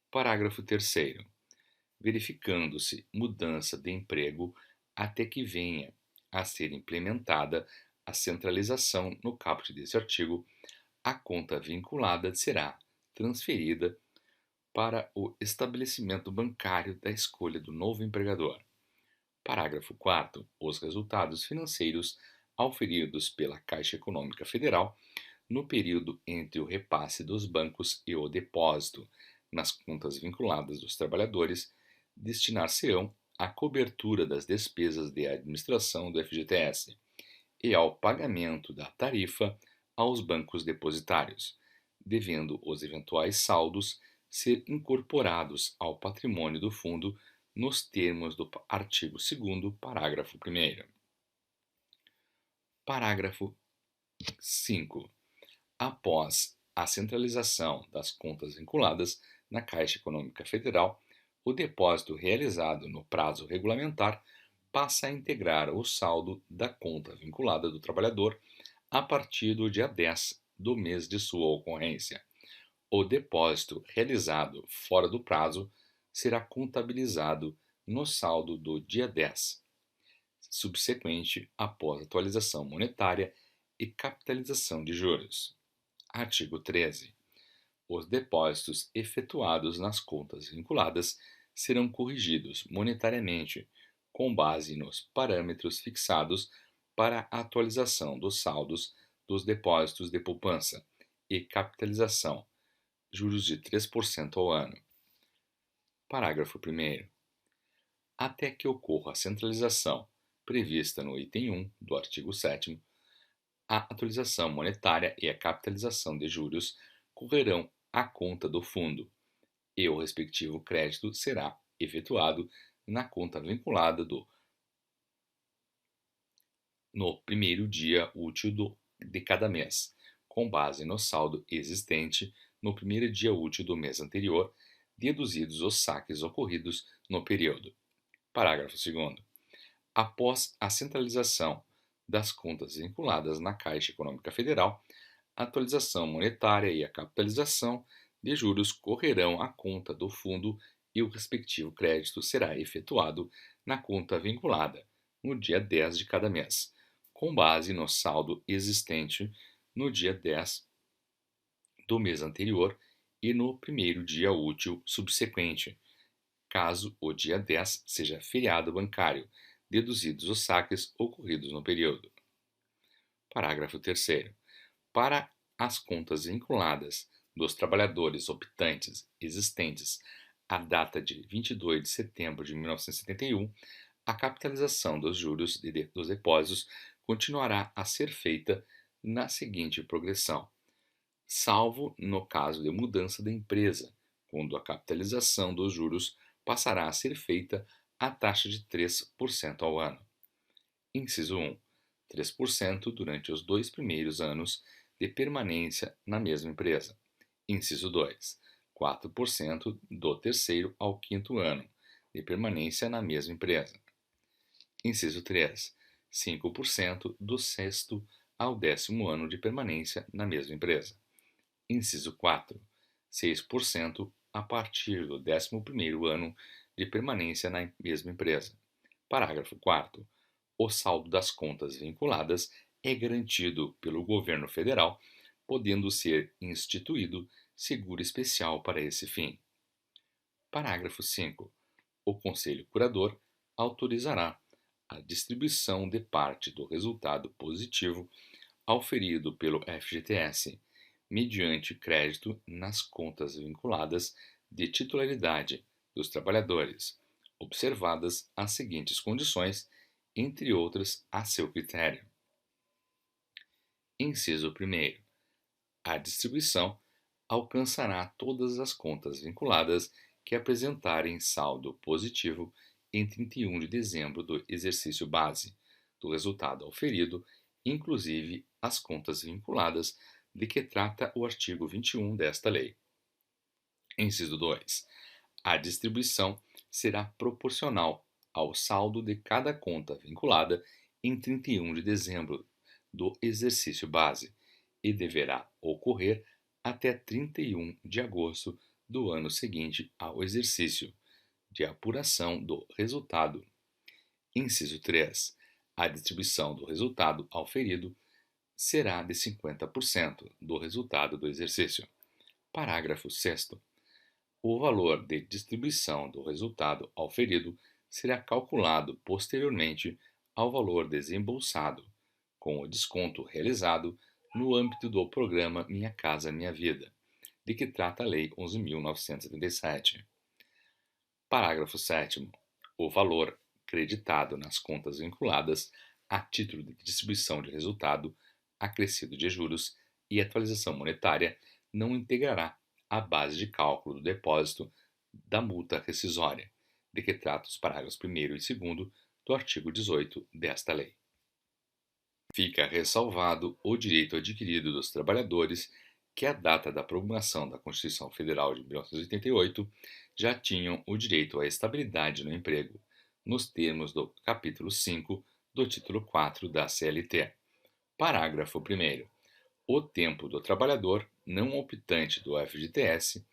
Parágrafo 3º. Verificando-se mudança de emprego até que venha a ser implementada a centralização no caput desse artigo, a conta vinculada será transferida para o estabelecimento bancário da escolha do novo empregador. Parágrafo 4º. Os resultados financeiros auferidos pela Caixa Econômica Federal no período entre o repasse dos bancos e o depósito nas contas vinculadas dos trabalhadores destinar-se-ão à cobertura das despesas de administração do FGTS e ao pagamento da tarifa aos bancos depositários, devendo os eventuais saldos ser incorporados ao patrimônio do fundo nos termos do artigo 2º, parágrafo 1º. Parágrafo 5. Após a centralização das contas vinculadas na Caixa Econômica Federal, o depósito realizado no prazo regulamentar passa a integrar o saldo da conta vinculada do trabalhador a partir do dia 10 do mês de sua ocorrência. O depósito realizado fora do prazo será contabilizado no saldo do dia 10, subsequente após atualização monetária e capitalização de juros. Artigo 13. Os depósitos efetuados nas contas vinculadas serão corrigidos monetariamente com base nos parâmetros fixados para a atualização dos saldos dos depósitos de poupança e capitalização, juros de 3% ao ano. Parágrafo 1º. Até que ocorra a centralização prevista no item 1 do artigo 7º, a atualização monetária e a capitalização de juros correrão à conta do fundo e o respectivo crédito será efetuado na conta vinculada no primeiro dia útil de cada mês, com base no saldo existente no primeiro dia útil do mês anterior, deduzidos os saques ocorridos no período. Parágrafo 2º. Após a centralização das contas vinculadas na Caixa Econômica Federal, a atualização monetária e a capitalização de juros correrão à conta do fundo e o respectivo crédito será efetuado na conta vinculada no dia 10 de cada mês, com base no saldo existente no dia 10 do mês anterior e no primeiro dia útil subsequente, caso o dia 10 seja feriado bancário, deduzidos os saques ocorridos no período. Parágrafo 3º. Para as contas vinculadas dos trabalhadores optantes existentes à data de 22 de setembro de 1971, a capitalização dos juros dos depósitos continuará a ser feita na seguinte progressão, salvo no caso de mudança da empresa, quando a capitalização dos juros passará a ser feita à taxa de 3% ao ano. Inciso 1. 3% durante os 2 primeiros anos de permanência na mesma empresa. Inciso 2. 4% do terceiro ao quinto ano de permanência na mesma empresa. Inciso 3. 5% do sexto ao 10º ano de permanência na mesma empresa. Inciso 4. 6% a partir do 11º ano de permanência na mesma empresa. Parágrafo 4º. O saldo das contas vinculadas é garantido pelo governo federal, podendo ser instituído seguro especial para esse fim. Parágrafo 5º. O Conselho Curador autorizará a distribuição de parte do resultado positivo auferido pelo FGTS, mediante crédito nas contas vinculadas de titularidade dos trabalhadores, observadas as seguintes condições, entre outras, a seu critério. Inciso 1º. A distribuição alcançará todas as contas vinculadas que apresentarem saldo positivo em 31 de dezembro do exercício base, do resultado auferido, inclusive as contas vinculadas de que trata o artigo 21 desta lei. Inciso 2. A distribuição será proporcional ao saldo de cada conta vinculada em 31 de dezembro do exercício base e deverá ocorrer até 31 de agosto do ano seguinte ao exercício de apuração do resultado. Inciso 3. A distribuição do resultado auferido será de 50% do resultado do exercício. Parágrafo 6º. O valor de distribuição do resultado auferido será calculado posteriormente ao valor desembolsado, com o desconto realizado no âmbito do programa Minha Casa Minha Vida, de que trata a Lei 11.977. Parágrafo 7º. O valor creditado nas contas vinculadas a título de distribuição de resultado, acrescido de juros e atualização monetária não integrará a base de cálculo do depósito da multa rescisória, de que trata os parágrafos 1º e 2º do artigo 18 desta lei. Fica ressalvado o direito adquirido dos trabalhadores que, à data da promulgação da Constituição Federal de 1988, já tinham o direito à estabilidade no emprego, nos termos do capítulo 5 do título 4 da CLT. Parágrafo 1º. O tempo do trabalhador não optante do FGTS,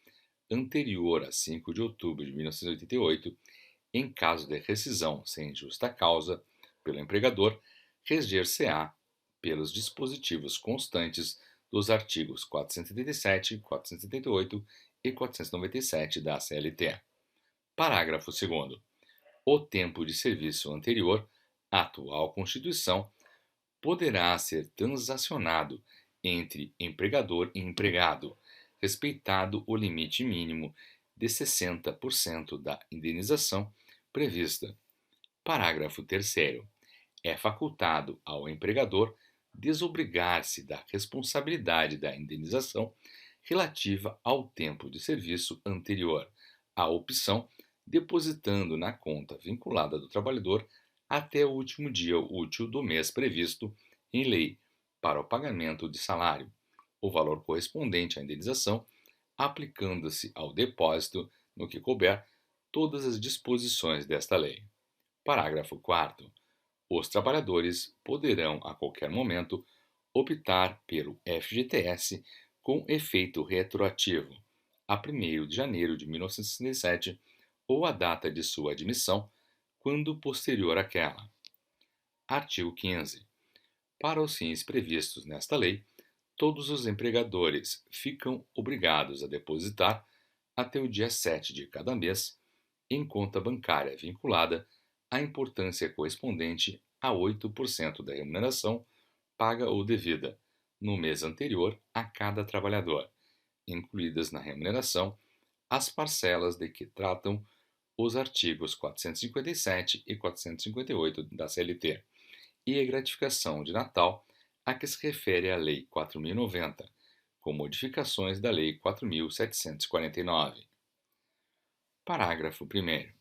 anterior a 5 de outubro de 1988, em caso de rescisão sem justa causa pelo empregador, reger-se-á pelos dispositivos constantes dos artigos 477, 478 e 497 da CLT. Parágrafo 2º. O tempo de serviço anterior à atual Constituição poderá ser transacionado entre empregador e empregado, respeitado o limite mínimo de 60% da indenização prevista. Parágrafo 3º. É facultado ao empregador desobrigar-se da responsabilidade da indenização relativa ao tempo de serviço anterior à opção, depositando na conta vinculada do trabalhador até o último dia útil do mês previsto em lei para o pagamento de salário, o valor correspondente à indenização, aplicando-se ao depósito, no que couber, todas as disposições desta lei. Parágrafo 4º. Os trabalhadores poderão, a qualquer momento, optar pelo FGTS com efeito retroativo a 1º de janeiro de 1967 ou a data de sua admissão, quando posterior àquela. Artigo 15. Para os fins previstos nesta lei, todos os empregadores ficam obrigados a depositar, até o dia 7 de cada mês, em conta bancária vinculada, a importância correspondente a 8% da remuneração paga ou devida, no mês anterior a cada trabalhador, incluídas na remuneração as parcelas de que tratam os artigos 457 e 458 da CLT, e a gratificação de Natal, a que se refere a Lei 4.090, com modificações da Lei 4.749. Parágrafo 1º.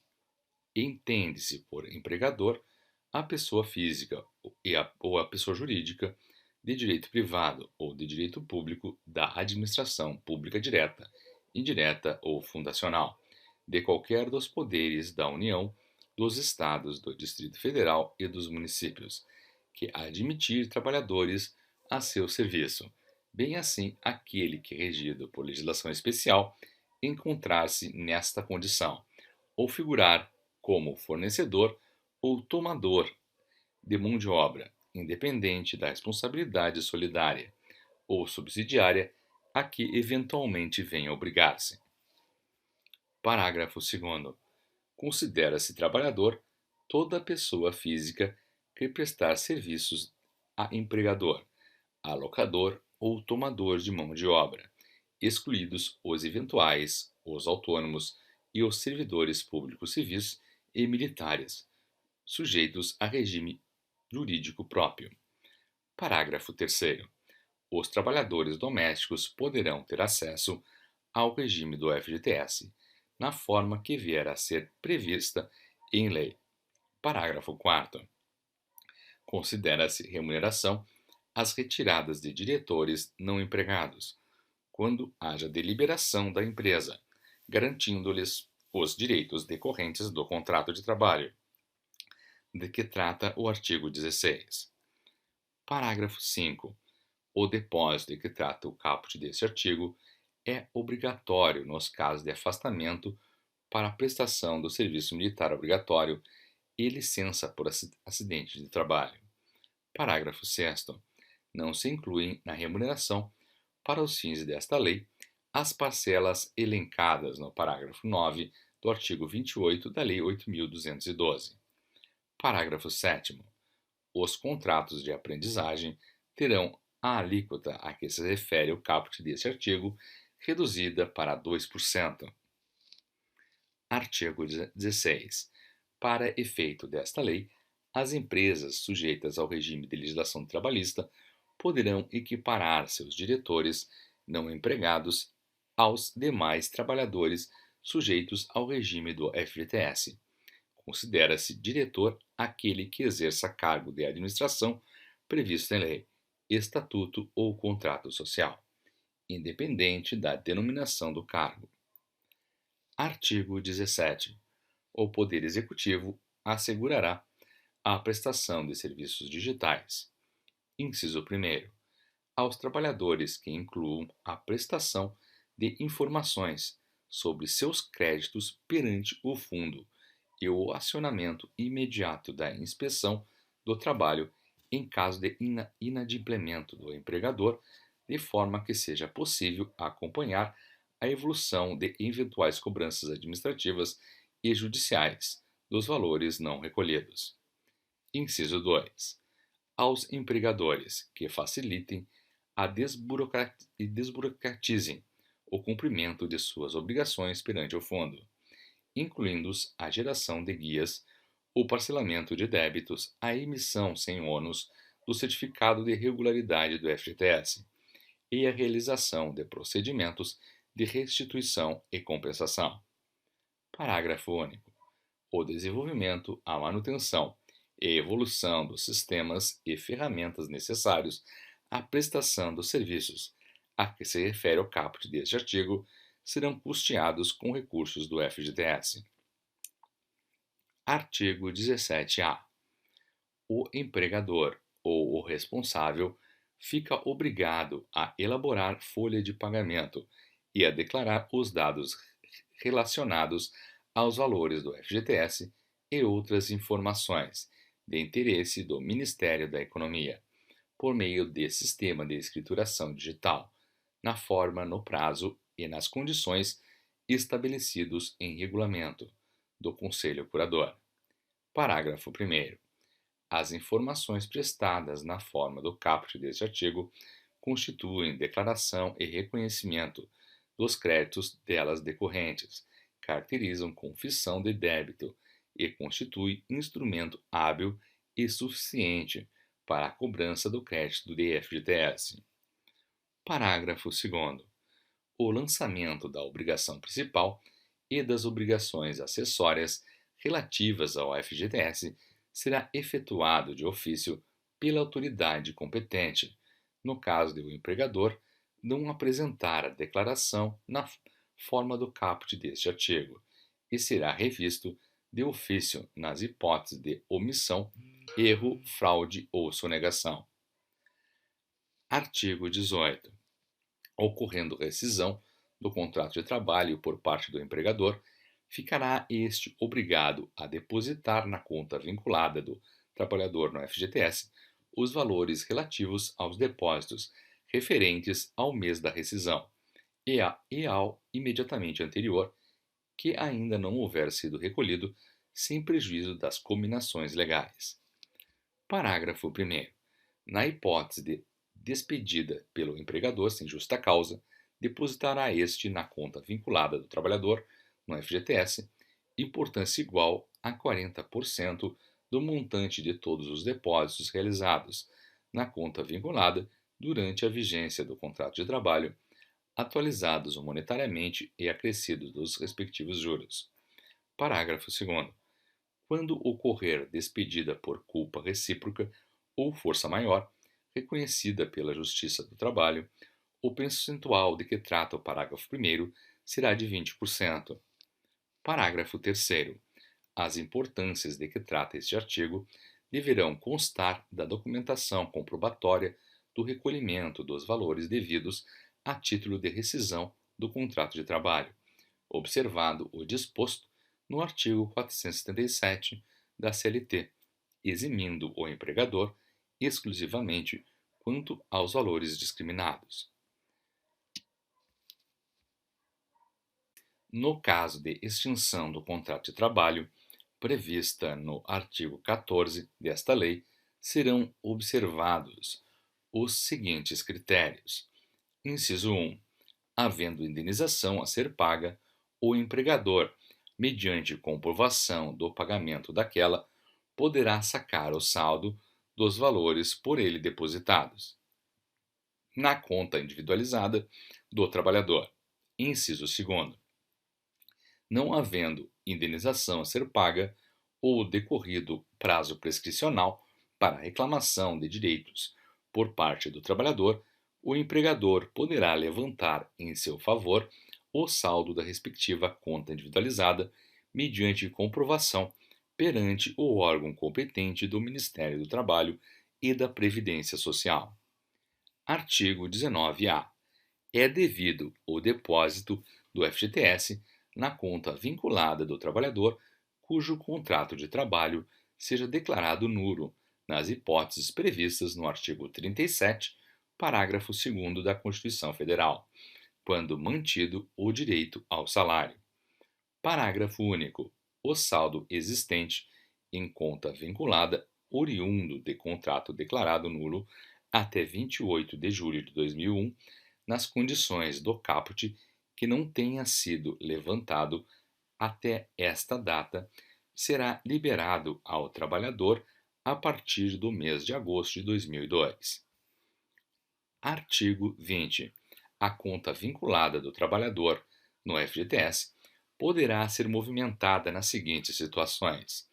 Entende-se por empregador a pessoa física ou a pessoa jurídica de direito privado ou de direito público da administração pública direta, indireta ou fundacional, de qualquer dos poderes da União, dos Estados, do Distrito Federal e dos municípios, que admitir trabalhadores a seu serviço, bem assim aquele que, regido por legislação especial, encontrar-se nesta condição, ou figurar como fornecedor ou tomador de mão de obra, independente da responsabilidade solidária ou subsidiária a que eventualmente venha a obrigar-se. Parágrafo 2º. Considera-se trabalhador toda pessoa física que prestar serviços a empregador, alocador ou tomador de mão de obra, excluídos os eventuais, os autônomos e os servidores públicos civis e militares, sujeitos a regime jurídico próprio. Parágrafo 3º. Os trabalhadores domésticos poderão ter acesso ao regime do FGTS, na forma que vier a ser prevista em lei. Parágrafo 4º. Considera-se remuneração as retiradas de diretores não empregados, quando haja deliberação da empresa, garantindo-lhes os direitos decorrentes do contrato de trabalho, de que trata o artigo 16. Parágrafo 5º. O depósito de que trata o caput deste artigo é obrigatório nos casos de afastamento para a prestação do serviço militar obrigatório e licença por acidente de trabalho. Parágrafo 6º. Não se incluem na remuneração, para os fins desta lei, as parcelas elencadas no parágrafo 9 do artigo 28 da Lei 8.212. Parágrafo 7º. Os contratos de aprendizagem terão a alíquota a que se refere o caput deste artigo reduzida para 2%. Artigo 16. Para efeito desta lei, as empresas sujeitas ao regime de legislação trabalhista poderão equiparar seus diretores não empregados aos demais trabalhadores sujeitos ao regime do FGTS. Considera-se diretor aquele que exerça cargo de administração previsto em lei, estatuto ou contrato social, independente da denominação do cargo. Artigo 17. O Poder Executivo assegurará a prestação de serviços digitais. Inciso 1º. Aos trabalhadores que incluam a prestação de informações sobre seus créditos perante o fundo e o acionamento imediato da inspeção do trabalho em caso de inadimplemento do empregador, de forma que seja possível acompanhar a evolução de eventuais cobranças administrativas e judiciais dos valores não recolhidos. Inciso 2. Aos empregadores que facilitem e desburocratizem o cumprimento de suas obrigações perante o fundo, incluindo-os a geração de guias, o parcelamento de débitos, a emissão sem ônus do certificado de regularidade do FGTS e a realização de procedimentos de restituição e compensação. Parágrafo único. O desenvolvimento, a manutenção e evolução dos sistemas e ferramentas necessários à prestação dos serviços a que se refere o caput deste artigo serão custeados com recursos do FGTS. Artigo 17-A. O empregador ou o responsável fica obrigado a elaborar folha de pagamento e a declarar os dados relacionados aos valores do FGTS e outras informações de interesse do Ministério da Economia, por meio de sistema de escrituração digital, na forma, no prazo e nas condições estabelecidos em regulamento do Conselho Curador. Parágrafo 1º. As informações prestadas na forma do caput deste artigo constituem declaração e reconhecimento dos créditos delas decorrentes, caracterizam confissão de débito e constituem instrumento hábil e suficiente para a cobrança do crédito de FGTS. Parágrafo 2º. O lançamento da obrigação principal e das obrigações acessórias relativas ao FGTS será efetuado de ofício pela autoridade competente, no caso de o empregador não apresentar a declaração na forma do caput deste artigo, e será revisto de ofício nas hipóteses de omissão, erro, fraude ou sonegação. Artigo 18. Ocorrendo rescisão do contrato de trabalho por parte do empregador, ficará este obrigado a depositar na conta vinculada do trabalhador no FGTS os valores relativos aos depósitos referentes ao mês da rescisão e ao imediatamente anterior, que ainda não houver sido recolhido, sem prejuízo das cominações legais. Parágrafo 1º. Na hipótese de despedida pelo empregador sem justa causa, depositará este na conta vinculada do trabalhador no FGTS importância igual a 40% do montante de todos os depósitos realizados na conta vinculada durante a vigência do contrato de trabalho, atualizados monetariamente e acrescidos dos respectivos juros. Parágrafo 2º. Quando ocorrer despedida por culpa recíproca ou força maior, reconhecida pela Justiça do Trabalho, o percentual de que trata o parágrafo 1º será de 20%. Parágrafo 3º. As importâncias de que trata este artigo deverão constar da documentação comprobatória do recolhimento dos valores devidos a título de rescisão do contrato de trabalho, observado o disposto no artigo 477 da CLT, eximindo o empregador exclusivamente quanto aos valores discriminados. No caso de extinção do contrato de trabalho, prevista no artigo 14 desta lei, serão observados os seguintes critérios. Inciso 1. Havendo indenização a ser paga, o empregador, mediante comprovação do pagamento daquela, poderá sacar o saldo dos valores por ele depositados na conta individualizada do trabalhador. Inciso 2. Não havendo indenização a ser paga ou decorrido prazo prescricional para reclamação de direitos por parte do trabalhador, o empregador poderá levantar em seu favor o saldo da respectiva conta individualizada mediante comprovação perante o órgão competente do Ministério do Trabalho e da Previdência Social. Artigo 19-A. É devido o depósito do FGTS na conta vinculada do trabalhador cujo contrato de trabalho seja declarado nulo, nas hipóteses previstas no artigo 37, parágrafo 2º da Constituição Federal, quando mantido o direito ao salário. Parágrafo único. O saldo existente em conta vinculada oriundo de contrato declarado nulo até 28 de julho de 2001, nas condições do caput que não tenha sido levantado até esta data, será liberado ao trabalhador a partir do mês de agosto de 2002. Artigo 20. A conta vinculada do trabalhador no FGTS poderá ser movimentada nas seguintes situações.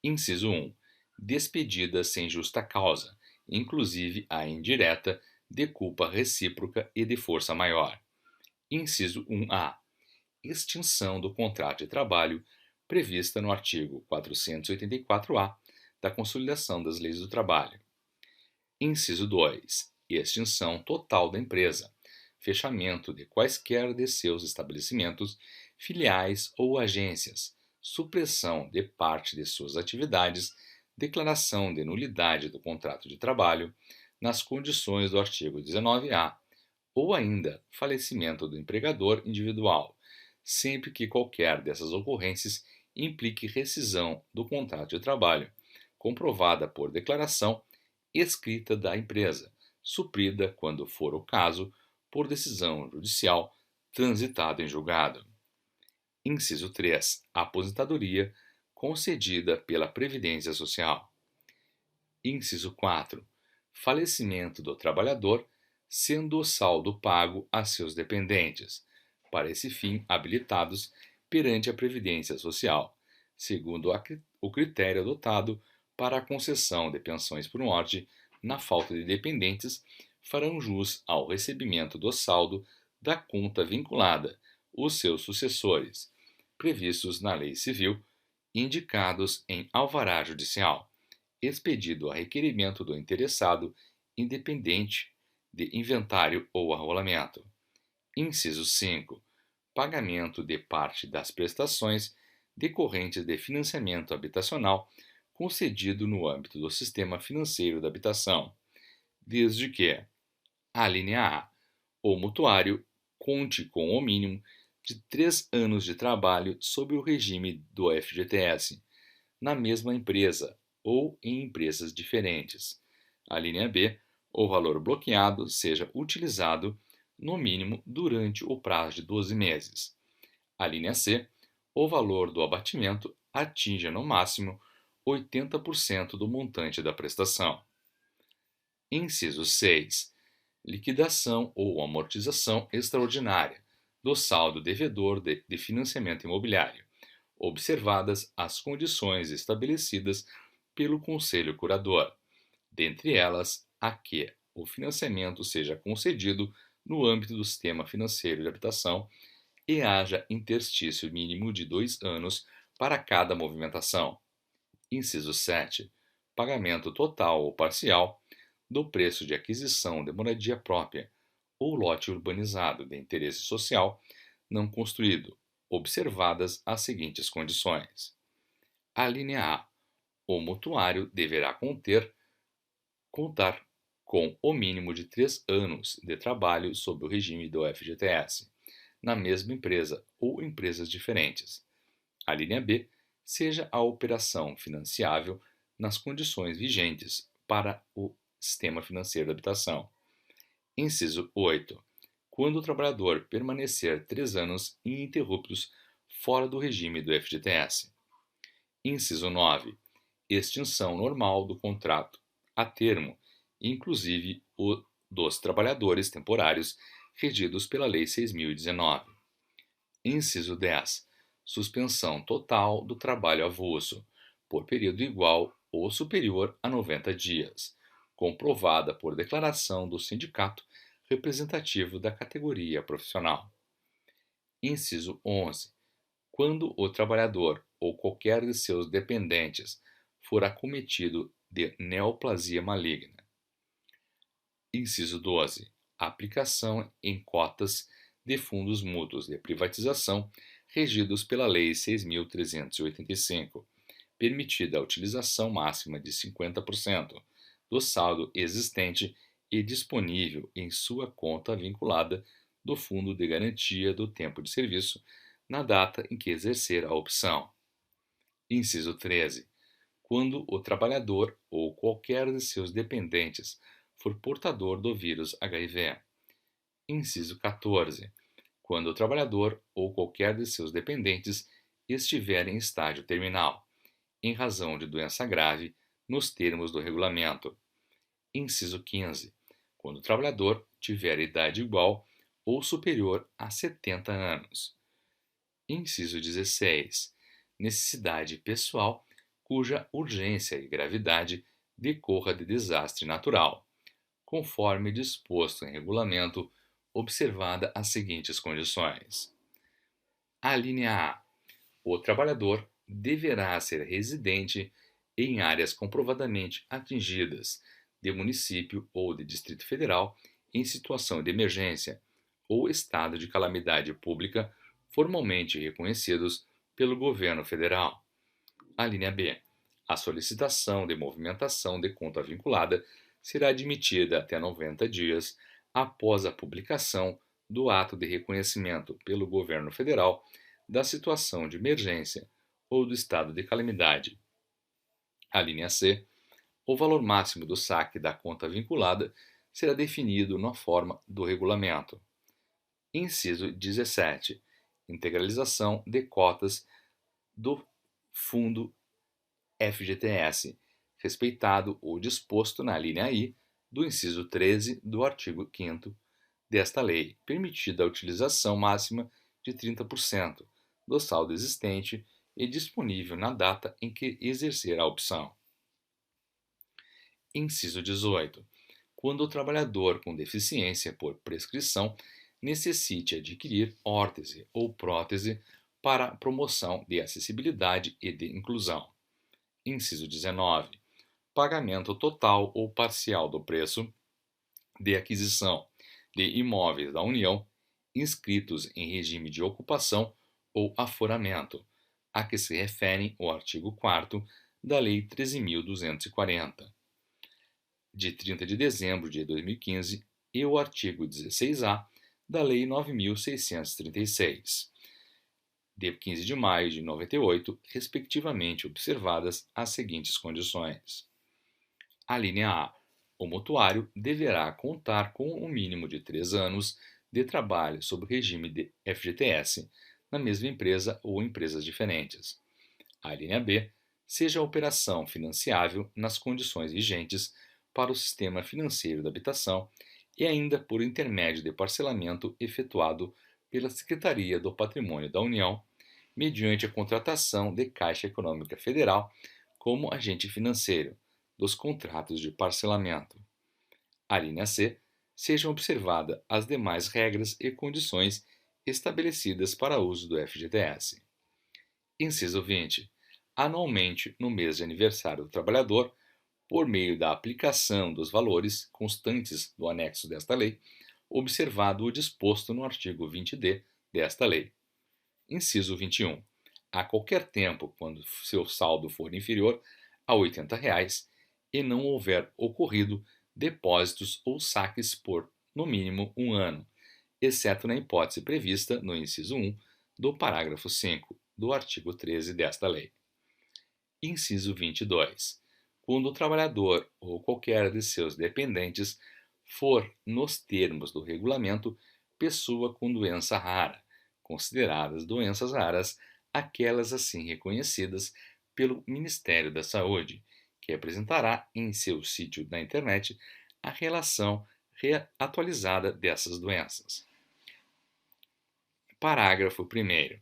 Inciso 1. Despedida sem justa causa, inclusive a indireta, de culpa recíproca e de força maior. Inciso 1-A. Extinção do contrato de trabalho prevista no artigo 484-A da Consolidação das Leis do Trabalho. Inciso 2. Extinção total da empresa, fechamento de quaisquer de seus estabelecimentos, filiais ou agências, supressão de parte de suas atividades, declaração de nulidade do contrato de trabalho, nas condições do artigo 19-A, ou ainda falecimento do empregador individual, sempre que qualquer dessas ocorrências implique rescisão do contrato de trabalho, comprovada por declaração escrita da empresa, suprida, quando for o caso, por decisão judicial transitada em julgado. Inciso 3. Aposentadoria concedida pela Previdência Social. Inciso 4. Falecimento do trabalhador, sendo o saldo pago a seus dependentes, para esse fim habilitados perante a Previdência Social, segundo o critério adotado para a concessão de pensões por morte na falta de dependentes, farão jus ao recebimento do saldo da conta vinculada os seus sucessores, previstos na Lei Civil, indicados em alvará judicial, expedido a requerimento do interessado, independente de inventário ou arrolamento. Inciso 5. Pagamento de parte das prestações decorrentes de financiamento habitacional concedido no âmbito do sistema financeiro da habitação, desde que: a linha A. O mutuário conte com o mínimo de 3 anos de trabalho sob o regime do FGTS, na mesma empresa ou em empresas diferentes. A linha B. O valor bloqueado seja utilizado, no mínimo, durante o prazo de 12 meses. A linha C. O valor do abatimento atinja, no máximo, 80% do montante da prestação. Inciso 6. liquidação ou amortização extraordinária do saldo devedor de financiamento imobiliário, observadas as condições estabelecidas pelo Conselho Curador, dentre elas a que o financiamento seja concedido no âmbito do sistema financeiro de habitação e haja interstício mínimo de 2 anos para cada movimentação. Inciso 7. Pagamento total ou parcial do preço de aquisição de moradia própria ou lote urbanizado de interesse social não construído, observadas as seguintes condições. A linha A. O mutuário deverá contar com o mínimo de 3 anos de trabalho sob o regime do FGTS, na mesma empresa ou empresas diferentes. A linha B. Seja a operação financiável nas condições vigentes para o sistema financeiro de habitação. Inciso 8. Quando o trabalhador permanecer 3 anos ininterruptos fora do regime do FGTS. Inciso 9. Extinção normal do contrato a termo, inclusive o dos trabalhadores temporários regidos pela Lei 6.019. Inciso 10. Suspensão total do trabalho avulso, por período igual ou superior a 90 dias, comprovada por declaração do sindicato representativo da categoria profissional. Inciso 11. Quando o trabalhador ou qualquer de seus dependentes for acometido de neoplasia maligna. Inciso 12. Aplicação em cotas de fundos mútuos de privatização regidos pela Lei 6.385, permitida a utilização máxima de 50% do saldo existente e disponível em sua conta vinculada do Fundo de Garantia do Tempo de Serviço na data em que exercer a opção. Inciso 13. Quando o trabalhador ou qualquer de seus dependentes for portador do vírus HIV. Inciso 14. Quando o trabalhador ou qualquer de seus dependentes estiver em estágio terminal, em razão de doença grave, nos termos do regulamento. Inciso 15. Quando o trabalhador tiver idade igual ou superior a 70 anos. Inciso 16. Necessidade pessoal cuja urgência e gravidade decorra de desastre natural, conforme disposto em regulamento, observada as seguintes condições. A linha A. O trabalhador deverá ser residente em áreas comprovadamente atingidas de município ou de Distrito Federal em situação de emergência ou estado de calamidade pública formalmente reconhecidos pelo governo federal. A linha B. A solicitação de movimentação de conta vinculada será admitida até 90 dias após a publicação do ato de reconhecimento pelo governo federal da situação de emergência ou do estado de calamidade. A linha C. O valor máximo do saque da conta vinculada será definido na forma do regulamento. Inciso 17. Integralização de cotas do Fundo FGTS, respeitado o disposto na linha I do inciso 13 do artigo 5º desta lei, permitida a utilização máxima de 30% do saldo existente e disponível na data em que exercer a opção. Inciso 18. Quando o trabalhador com deficiência por prescrição necessite adquirir órtese ou prótese para promoção de acessibilidade e de inclusão. Inciso 19. Pagamento total ou parcial do preço de aquisição de imóveis da União inscritos em regime de ocupação ou aforamento, a que se refere o artigo 4º da Lei 13.240, de 30 de dezembro de 2015, e o artigo 16A da Lei 9.636, de 15 de maio de 98, respectivamente, observadas as seguintes condições. A linha A. O mutuário deverá contar com um mínimo de 3 anos de trabalho sob o regime de FGTS na mesma empresa ou empresas diferentes. A linha B. Seja a operação financiável nas condições vigentes para o sistema financeiro da habitação e ainda por intermédio de parcelamento efetuado pela Secretaria do Patrimônio da União, mediante a contratação de Caixa Econômica Federal como agente financeiro dos contratos de parcelamento. A linha C, sejam observadas as demais regras e condições estabelecidas para uso do FGTS. Inciso 20. Anualmente, no mês de aniversário do trabalhador, por meio da aplicação dos valores constantes do anexo desta lei, observado o disposto no artigo 20-D desta lei. Inciso 21. A qualquer tempo, quando seu saldo for inferior a R$ 80 e não houver ocorrido depósitos ou saques por, no mínimo, um ano, exceto na hipótese prevista no inciso 1 do parágrafo 5 do artigo 13 desta lei. Inciso 22. Quando o trabalhador ou qualquer de seus dependentes for, nos termos do regulamento, pessoa com doença rara, consideradas doenças raras aquelas assim reconhecidas pelo Ministério da Saúde, que apresentará em seu sítio na internet a relação atualizada dessas doenças. Parágrafo 1º.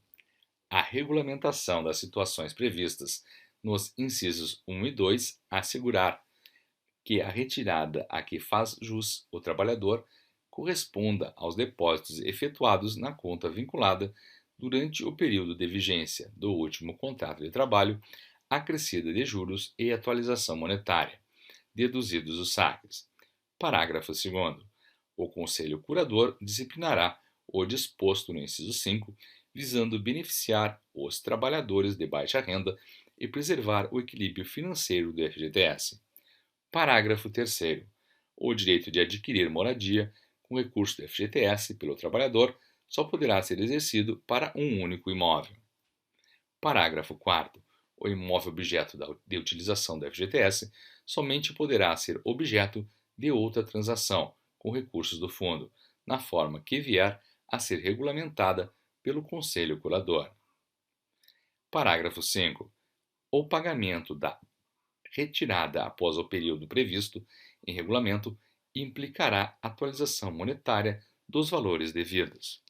A regulamentação das situações previstas nos incisos 1 e 2 assegurar que a retirada a que faz jus o trabalhador corresponda aos depósitos efetuados na conta vinculada durante o período de vigência do último contrato de trabalho, acrescida de juros e atualização monetária, deduzidos os saques. Parágrafo 2º. O Conselho Curador disciplinará o disposto no inciso 5, visando beneficiar os trabalhadores de baixa renda e preservar o equilíbrio financeiro do FGTS. Parágrafo 3º. O direito de adquirir moradia com recurso do FGTS pelo trabalhador só poderá ser exercido para um único imóvel. Parágrafo 4º. O imóvel objeto de utilização do FGTS somente poderá ser objeto de outra transação com recursos do fundo, na forma que vier a ser regulamentada pelo Conselho Curador. Parágrafo 5º. O pagamento da retirada após o período previsto em regulamento implicará atualização monetária dos valores devidos.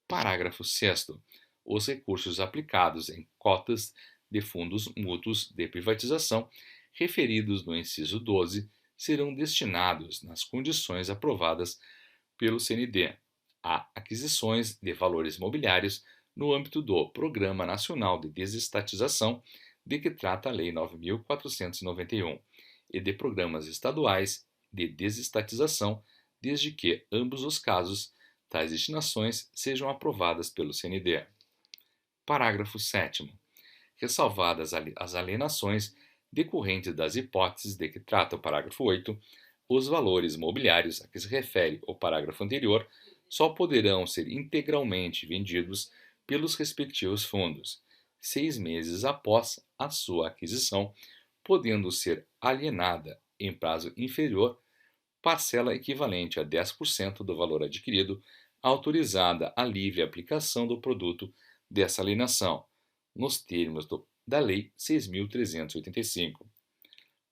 Parágrafo 6º. Os recursos aplicados em cotas de fundos mútuos de privatização referidos no inciso 12 serão destinados, nas condições aprovadas pelo CND, a aquisições de valores mobiliários no âmbito do Programa Nacional de Desestatização, de que trata a Lei 9.491, e de programas estaduais de desestatização, desde que, ambos os casos, tais destinações sejam aprovadas pelo CND. Parágrafo 7º. Ressalvadas as alienações decorrentes das hipóteses de que trata o parágrafo 8, os valores mobiliários a que se refere o parágrafo anterior só poderão ser integralmente vendidos pelos respectivos fundos, 6 meses após a sua aquisição, podendo ser alienada em prazo inferior parcela equivalente a 10% do valor adquirido, autorizada a livre aplicação do produto dessa alienação, nos termos da Lei 6.385.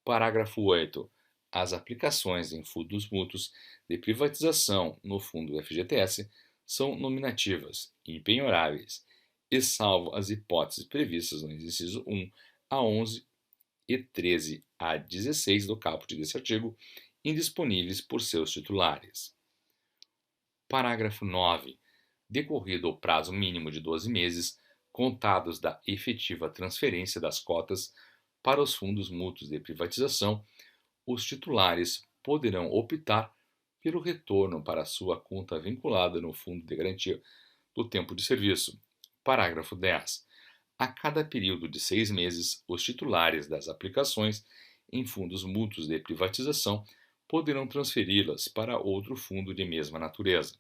Parágrafo 8. As aplicações em fundos mútuos de privatização no fundo do FGTS são nominativas, impenhoráveis, e salvo as hipóteses previstas nos incisos 1 a 11 e 13 a 16 do caput desse artigo, indisponíveis por seus titulares. Parágrafo 9. Decorrido o prazo mínimo de 12 meses, contados da efetiva transferência das cotas para os fundos mútuos de privatização, os titulares poderão optar pelo retorno para sua conta vinculada no Fundo de Garantia do Tempo de Serviço. Parágrafo 10. A cada período de 6 meses, os titulares das aplicações em fundos mútuos de privatização poderão transferi-las para outro fundo de mesma natureza.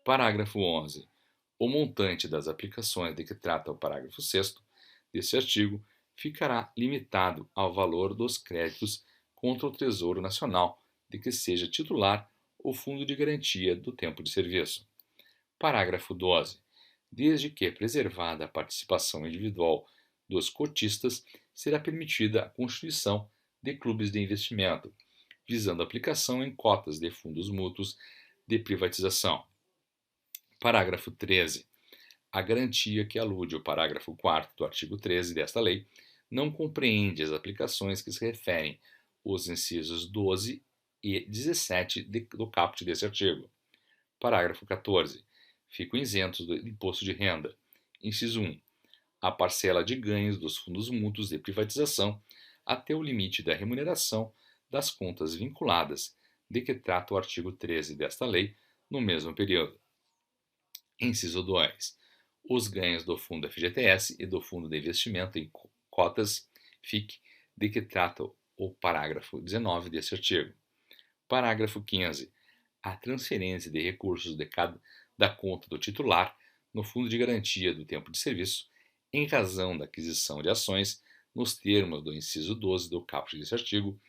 Parágrafo 11. O montante das aplicações de que trata o parágrafo 6º deste artigo ficará limitado ao valor dos créditos contra o Tesouro Nacional de que seja titular o Fundo de Garantia do Tempo de Serviço. Parágrafo 12. Desde que preservada a participação individual dos cotistas, será permitida a constituição de clubes de investimento, visando aplicação em cotas de fundos mútuos de privatização. Parágrafo 13. A garantia que alude ao parágrafo 4º do artigo 13 desta lei não compreende as aplicações que se referem aos incisos 12 e 17 do caput desse artigo. Parágrafo 14. Ficam isentos do imposto de renda. Inciso 1. A parcela de ganhos dos fundos mútuos de privatização até o limite da remuneração das contas vinculadas, de que trata o artigo 13 desta lei, no mesmo período. Inciso 2. Os ganhos do Fundo FGTS e do Fundo de Investimento em Cotas FIC, de que trata o parágrafo 19 deste artigo. Parágrafo 15. A transferência de recursos da conta do titular no Fundo de Garantia do Tempo de Serviço, em razão da aquisição de ações, nos termos do inciso 12 do caput deste artigo,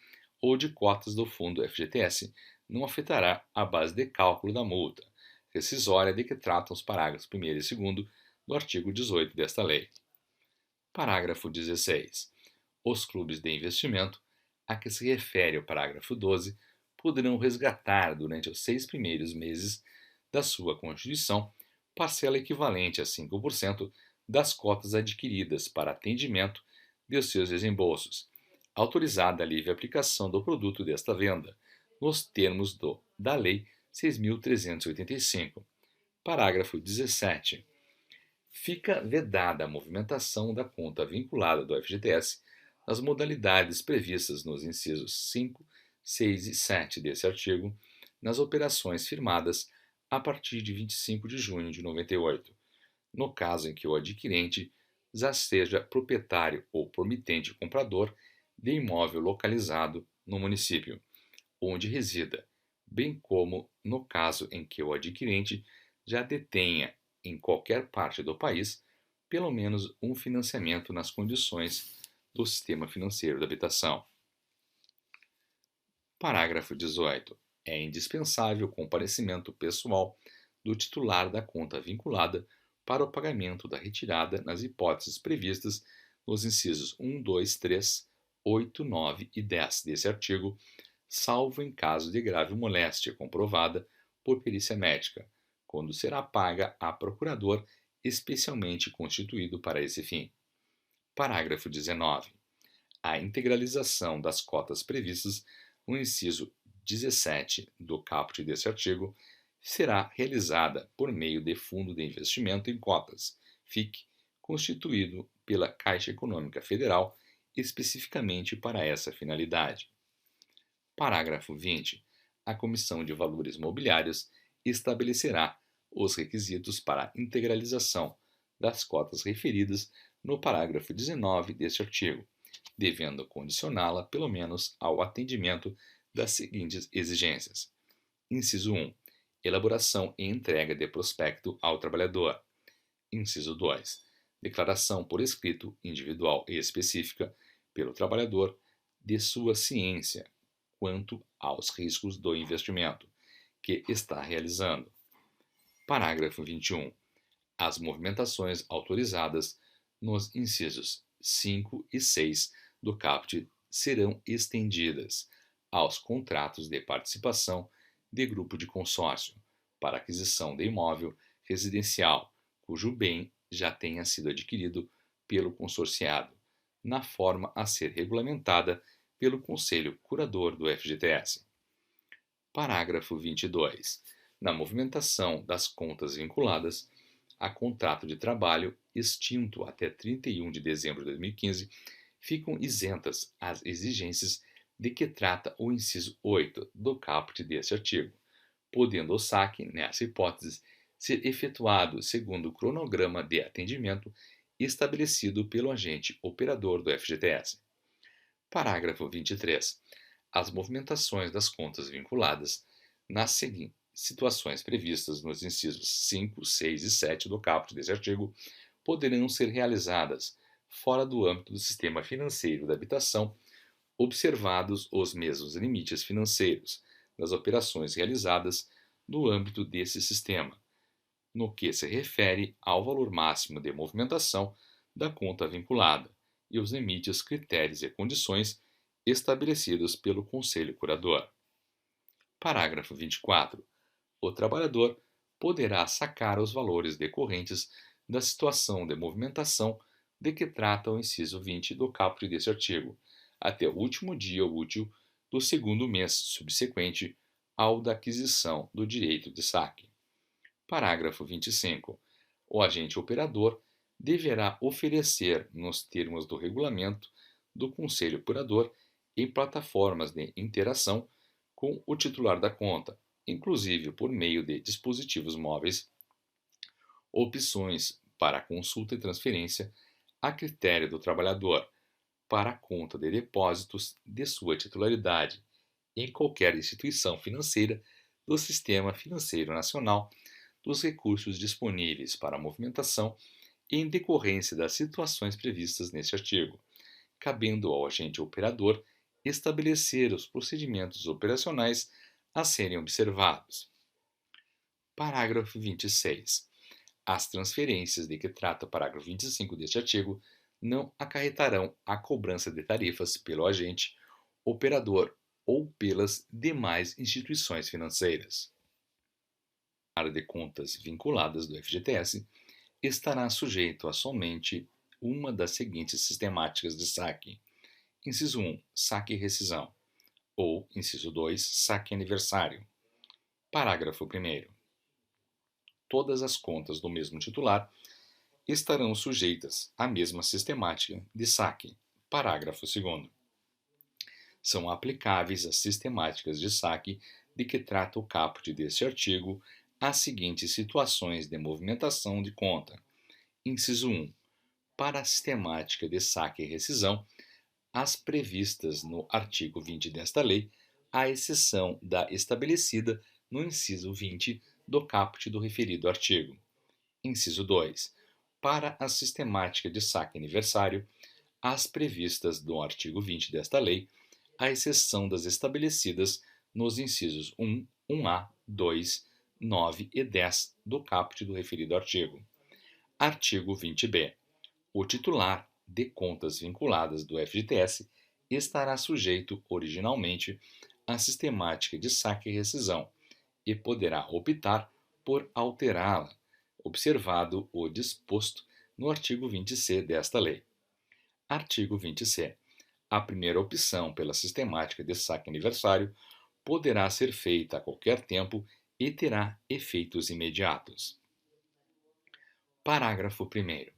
ou de cotas do Fundo FGTS, não afetará a base de cálculo da multa rescisória de que tratam os parágrafos 1º e 2º do artigo 18 desta lei. Parágrafo 16. Os clubes de investimento, a que se refere o parágrafo 12, poderão resgatar durante os 6 primeiros meses da sua constituição parcela equivalente a 5% das cotas adquiridas para atendimento de seus desembolsos, autorizada a livre aplicação do produto desta venda, nos termos da Lei 6.385. Parágrafo 17. Fica vedada a movimentação da conta vinculada do FGTS nas modalidades previstas nos incisos 5, 6 e 7 desse artigo, nas operações firmadas a partir de 25 de junho de 98, no caso em que o adquirente já seja proprietário ou promitente comprador de imóvel localizado no município onde resida, bem como no caso em que o adquirente já detenha em qualquer parte do país pelo menos um financiamento nas condições do sistema financeiro da habitação. Parágrafo 18. É indispensável o comparecimento pessoal do titular da conta vinculada para o pagamento da retirada nas hipóteses previstas nos incisos 1, 2, 3, 8, 9 e 10 desse artigo, salvo em caso de grave moléstia comprovada por perícia médica, quando será paga a procurador especialmente constituído para esse fim. Parágrafo 19. A integralização das cotas previstas no inciso 17 do caput desse artigo será realizada por meio de Fundo de Investimento em Cotas, FIC, constituído pela Caixa Econômica Federal especificamente para essa finalidade. Parágrafo 20. A Comissão de Valores Mobiliários estabelecerá os requisitos para a integralização das cotas referidas no parágrafo 19 deste artigo, devendo condicioná-la pelo menos ao atendimento das seguintes exigências. Inciso 1. Elaboração e entrega de prospecto ao trabalhador. Inciso 2. Declaração por escrito, individual e específica, pelo trabalhador, de sua ciência quanto aos riscos do investimento que está realizando. Parágrafo 21. As movimentações autorizadas nos incisos 5 e 6 do caput serão estendidas aos contratos de participação de grupo de consórcio para aquisição de imóvel residencial cujo bem já tenha sido adquirido pelo consorciado, na forma a ser regulamentada pelo Conselho Curador do FGTS. Parágrafo 22. Na movimentação das contas vinculadas a contrato de trabalho extinto até 31 de dezembro de 2015, ficam isentas as exigências de que trata o inciso 8 do caput deste artigo, podendo o saque, nessa hipótese, ser efetuado segundo o cronograma de atendimento estabelecido pelo agente operador do FGTS. Parágrafo 23. As movimentações das contas vinculadas nas seguintes situações previstas nos incisos 5, 6 e 7 do caput deste artigo poderão ser realizadas fora do âmbito do sistema financeiro da habitação, observados os mesmos limites financeiros das operações realizadas no âmbito desse sistema, no que se refere ao valor máximo de movimentação da conta vinculada e os limites, critérios e condições estabelecidos pelo Conselho Curador. Parágrafo 24. O trabalhador poderá sacar os valores decorrentes da situação de movimentação de que trata o inciso 20 do caput deste artigo, até o último dia útil do segundo mês subsequente ao da aquisição do direito de saque. Parágrafo 25. O agente operador deverá oferecer, nos termos do regulamento do Conselho Curador, em plataformas de interação com o titular da conta, inclusive por meio de dispositivos móveis, opções para consulta e transferência a critério do trabalhador para a conta de depósitos de sua titularidade em qualquer instituição financeira do Sistema Financeiro Nacional dos recursos disponíveis para a movimentação em decorrência das situações previstas neste artigo, cabendo ao agente operador estabelecer os procedimentos operacionais a serem observados. Parágrafo 26. As transferências de que trata o parágrafo 25 deste artigo não acarretarão a cobrança de tarifas pelo agente operador ou pelas demais instituições financeiras. A área de contas vinculadas do FGTS estará sujeito a somente uma das seguintes sistemáticas de saque. Inciso 1, saque e rescisão. Ou, inciso 2, saque aniversário. Parágrafo 1º. Todas as contas do mesmo titular estarão sujeitas à mesma sistemática de saque. Parágrafo 2º. São aplicáveis as sistemáticas de saque de que trata o caput deste artigo as seguintes situações de movimentação de conta. Inciso 1. Para a sistemática de saque e rescisão, as previstas no artigo 20 desta lei, à exceção da estabelecida no inciso 20 do caput do referido artigo. Inciso 2. Para a sistemática de saque aniversário, as previstas no artigo 20 desta lei, à exceção das estabelecidas nos incisos 1, 1A, 2, 9 e 10 do caput do referido artigo. Artigo 20b. O titular de contas vinculadas do FGTS estará sujeito originalmente à sistemática de saque e rescisão e poderá optar por alterá-la, observado o disposto no artigo 20c desta lei. Artigo 20c. A primeira opção pela sistemática de saque aniversário poderá ser feita a qualquer tempo e terá efeitos imediatos. Parágrafo 1º.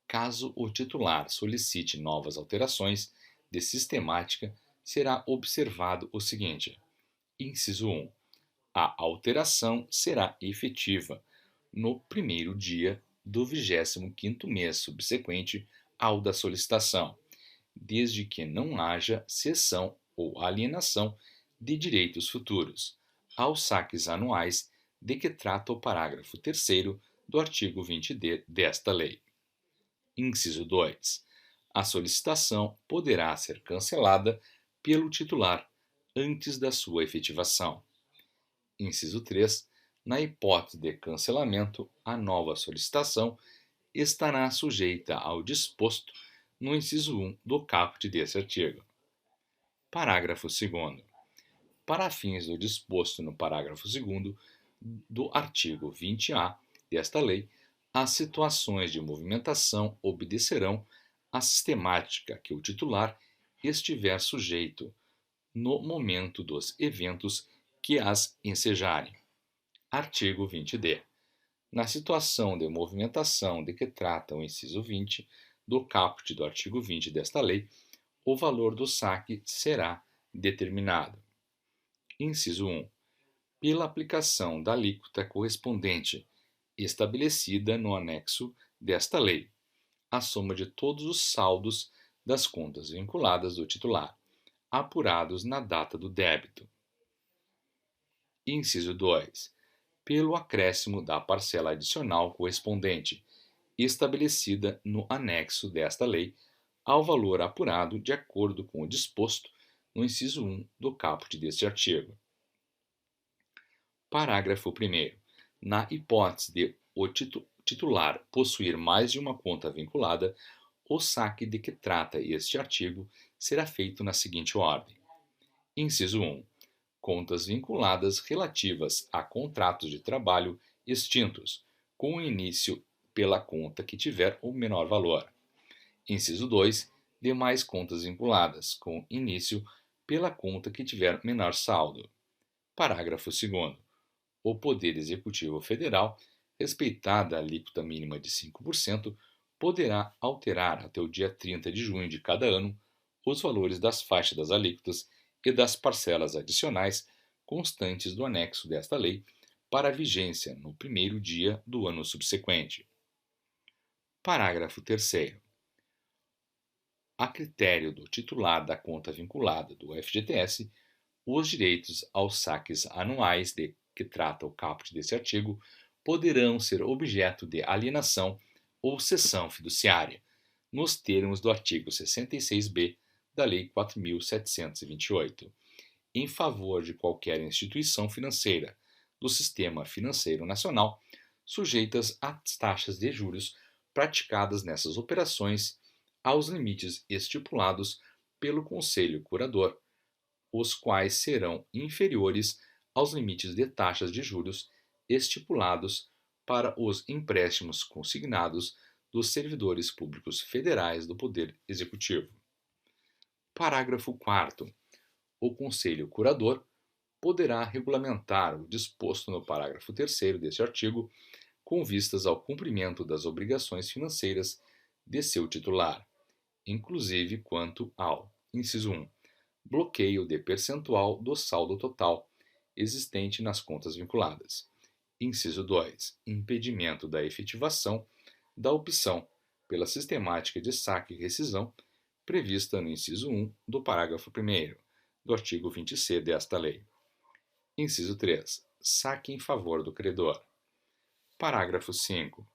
Caso o titular solicite novas alterações de sistemática, será observado o seguinte. Inciso 1. A alteração será efetiva no primeiro dia do 25º mês subsequente ao da solicitação, desde que não haja cessão ou alienação de direitos futuros, aos saques anuais de que trata o parágrafo 3º do artigo 20d desta lei. Inciso 2. A solicitação poderá ser cancelada pelo titular antes da sua efetivação. Inciso 3. Na hipótese de cancelamento, a nova solicitação estará sujeita ao disposto no inciso 1 do caput deste artigo. Parágrafo 2º. Para fins do disposto no parágrafo 2º do artigo 20A desta lei, as situações de movimentação obedecerão à sistemática que o titular estiver sujeito no momento dos eventos que as ensejarem. Artigo 20d. Na situação de movimentação de que trata o inciso 20 do caput do artigo 20 desta lei, o valor do saque será determinado. Inciso 1. Pela aplicação da alíquota correspondente estabelecida no anexo desta lei, a soma de todos os saldos das contas vinculadas do titular, apurados na data do débito. Inciso 2. Pelo acréscimo da parcela adicional correspondente, estabelecida no anexo desta lei, ao valor apurado de acordo com o disposto no inciso 1 do caput deste artigo. Parágrafo 1º. Na hipótese de o titular possuir mais de uma conta vinculada, O saque de que trata este artigo será feito na seguinte ordem. Inciso 1. Contas vinculadas relativas a contratos de trabalho extintos, com início pela conta que tiver o menor valor. Inciso 2. Demais contas vinculadas, com início pela conta que tiver menor saldo. Parágrafo 2º. O Poder Executivo Federal, respeitada a alíquota mínima de 5%, poderá alterar até o dia 30 de junho de cada ano os valores das faixas das alíquotas e das parcelas adicionais constantes do anexo desta lei para vigência no primeiro dia do ano subsequente. Parágrafo 3º. A critério do titular da conta vinculada do FGTS, os direitos aos saques anuais de que trata o caput desse artigo poderão ser objeto de alienação ou cessão fiduciária, nos termos do artigo 66b da Lei 4.728, em favor de qualquer instituição financeira do Sistema Financeiro Nacional, sujeitas às taxas de juros praticadas nessas operações aos limites estipulados pelo Conselho Curador, os quais serão inferiores aos limites de taxas de juros estipulados para os empréstimos consignados dos servidores públicos federais do Poder Executivo. Parágrafo 4º. O Conselho Curador poderá regulamentar o disposto no parágrafo 3º deste artigo com vistas ao cumprimento das obrigações financeiras de seu titular, inclusive quanto ao: inciso 1. Bloqueio de percentual do saldo total existente nas contas vinculadas. Inciso 2. Impedimento da efetivação da opção pela sistemática de saque e rescisão prevista no inciso 1 do parágrafo 1º do artigo 20c desta lei. Inciso 3. Saque em favor do credor. Parágrafo 5.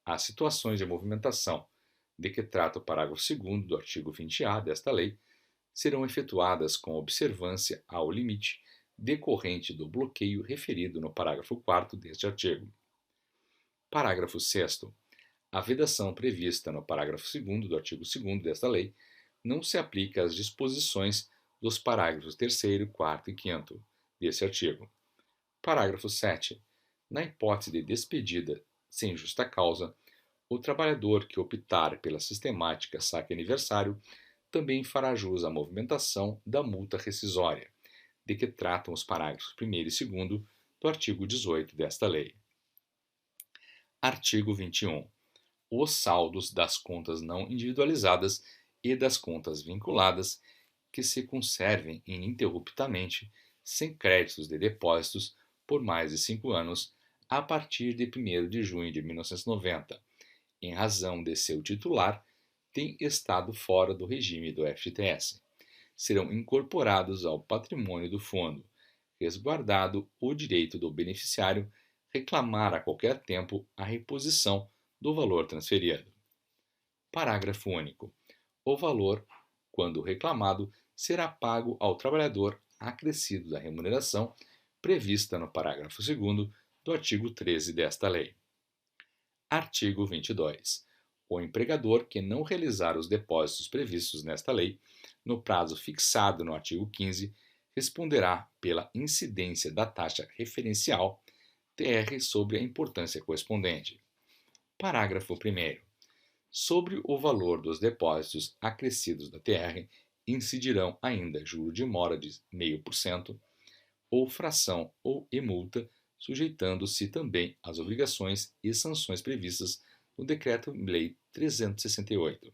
As situações de movimentação de que trata o parágrafo 2º do artigo 20-A desta lei serão efetuadas com observância ao limite decorrente do bloqueio referido no parágrafo 4º deste artigo. Parágrafo 6º. A vedação prevista no parágrafo 2º do artigo 2º desta lei não se aplica às disposições dos parágrafos 3º, 4º e 5º deste artigo. Parágrafo 7. Na hipótese de despedida sem justa causa, o trabalhador que optar pela sistemática saque aniversário também fará jus à movimentação da multa rescisória, de que tratam os parágrafos 1º e 2º do artigo 18 desta lei. Artigo 21. Os saldos das contas não individualizadas e das contas vinculadas que se conservem ininterruptamente sem créditos de depósitos por mais de 5 anos a partir de 1º de junho de 1990, em razão de seu titular têm estado fora do regime do FGTS, serão incorporados ao patrimônio do fundo, resguardado o direito do beneficiário reclamar a qualquer tempo a reposição do valor transferido. Parágrafo único. O valor, quando reclamado, será pago ao trabalhador acrescido da remuneração prevista no parágrafo 2º do artigo 13 desta lei. Artigo 22. O empregador que não realizar os depósitos previstos nesta lei, no prazo fixado no artigo 15, responderá pela incidência da taxa referencial TR sobre a importância correspondente. Parágrafo 1º. Sobre o valor dos depósitos acrescidos da TR incidirão ainda juro de mora de 0,5%, ou fração ou e multa, sujeitando-se também às obrigações e sanções previstas no Decreto-Lei 368.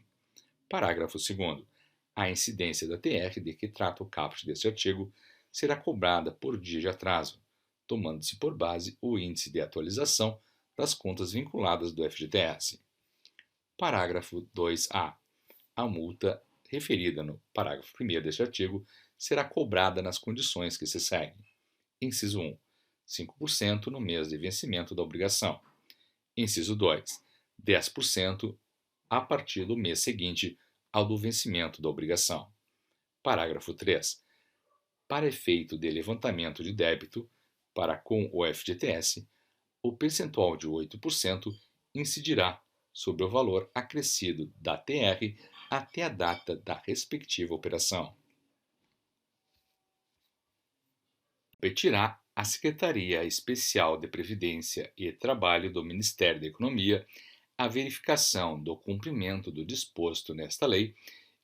Parágrafo 2º. A incidência da TR de que trata o caput deste artigo será cobrada por dia de atraso, tomando-se por base o índice de atualização das contas vinculadas do FGTS. Parágrafo 2A. A multa referida no parágrafo 1º deste artigo será cobrada nas condições que se seguem. Inciso 1. 5% no mês de vencimento da obrigação. Inciso 2. 10% a partir do mês seguinte ao do vencimento da obrigação. Parágrafo 3. Para efeito de levantamento de débito para com o FGTS, o percentual de 8% incidirá sobre o valor acrescido da TR até a data da respectiva operação. Competirá à Secretaria Especial de Previdência e Trabalho do Ministério da Economia a verificação do cumprimento do disposto nesta lei,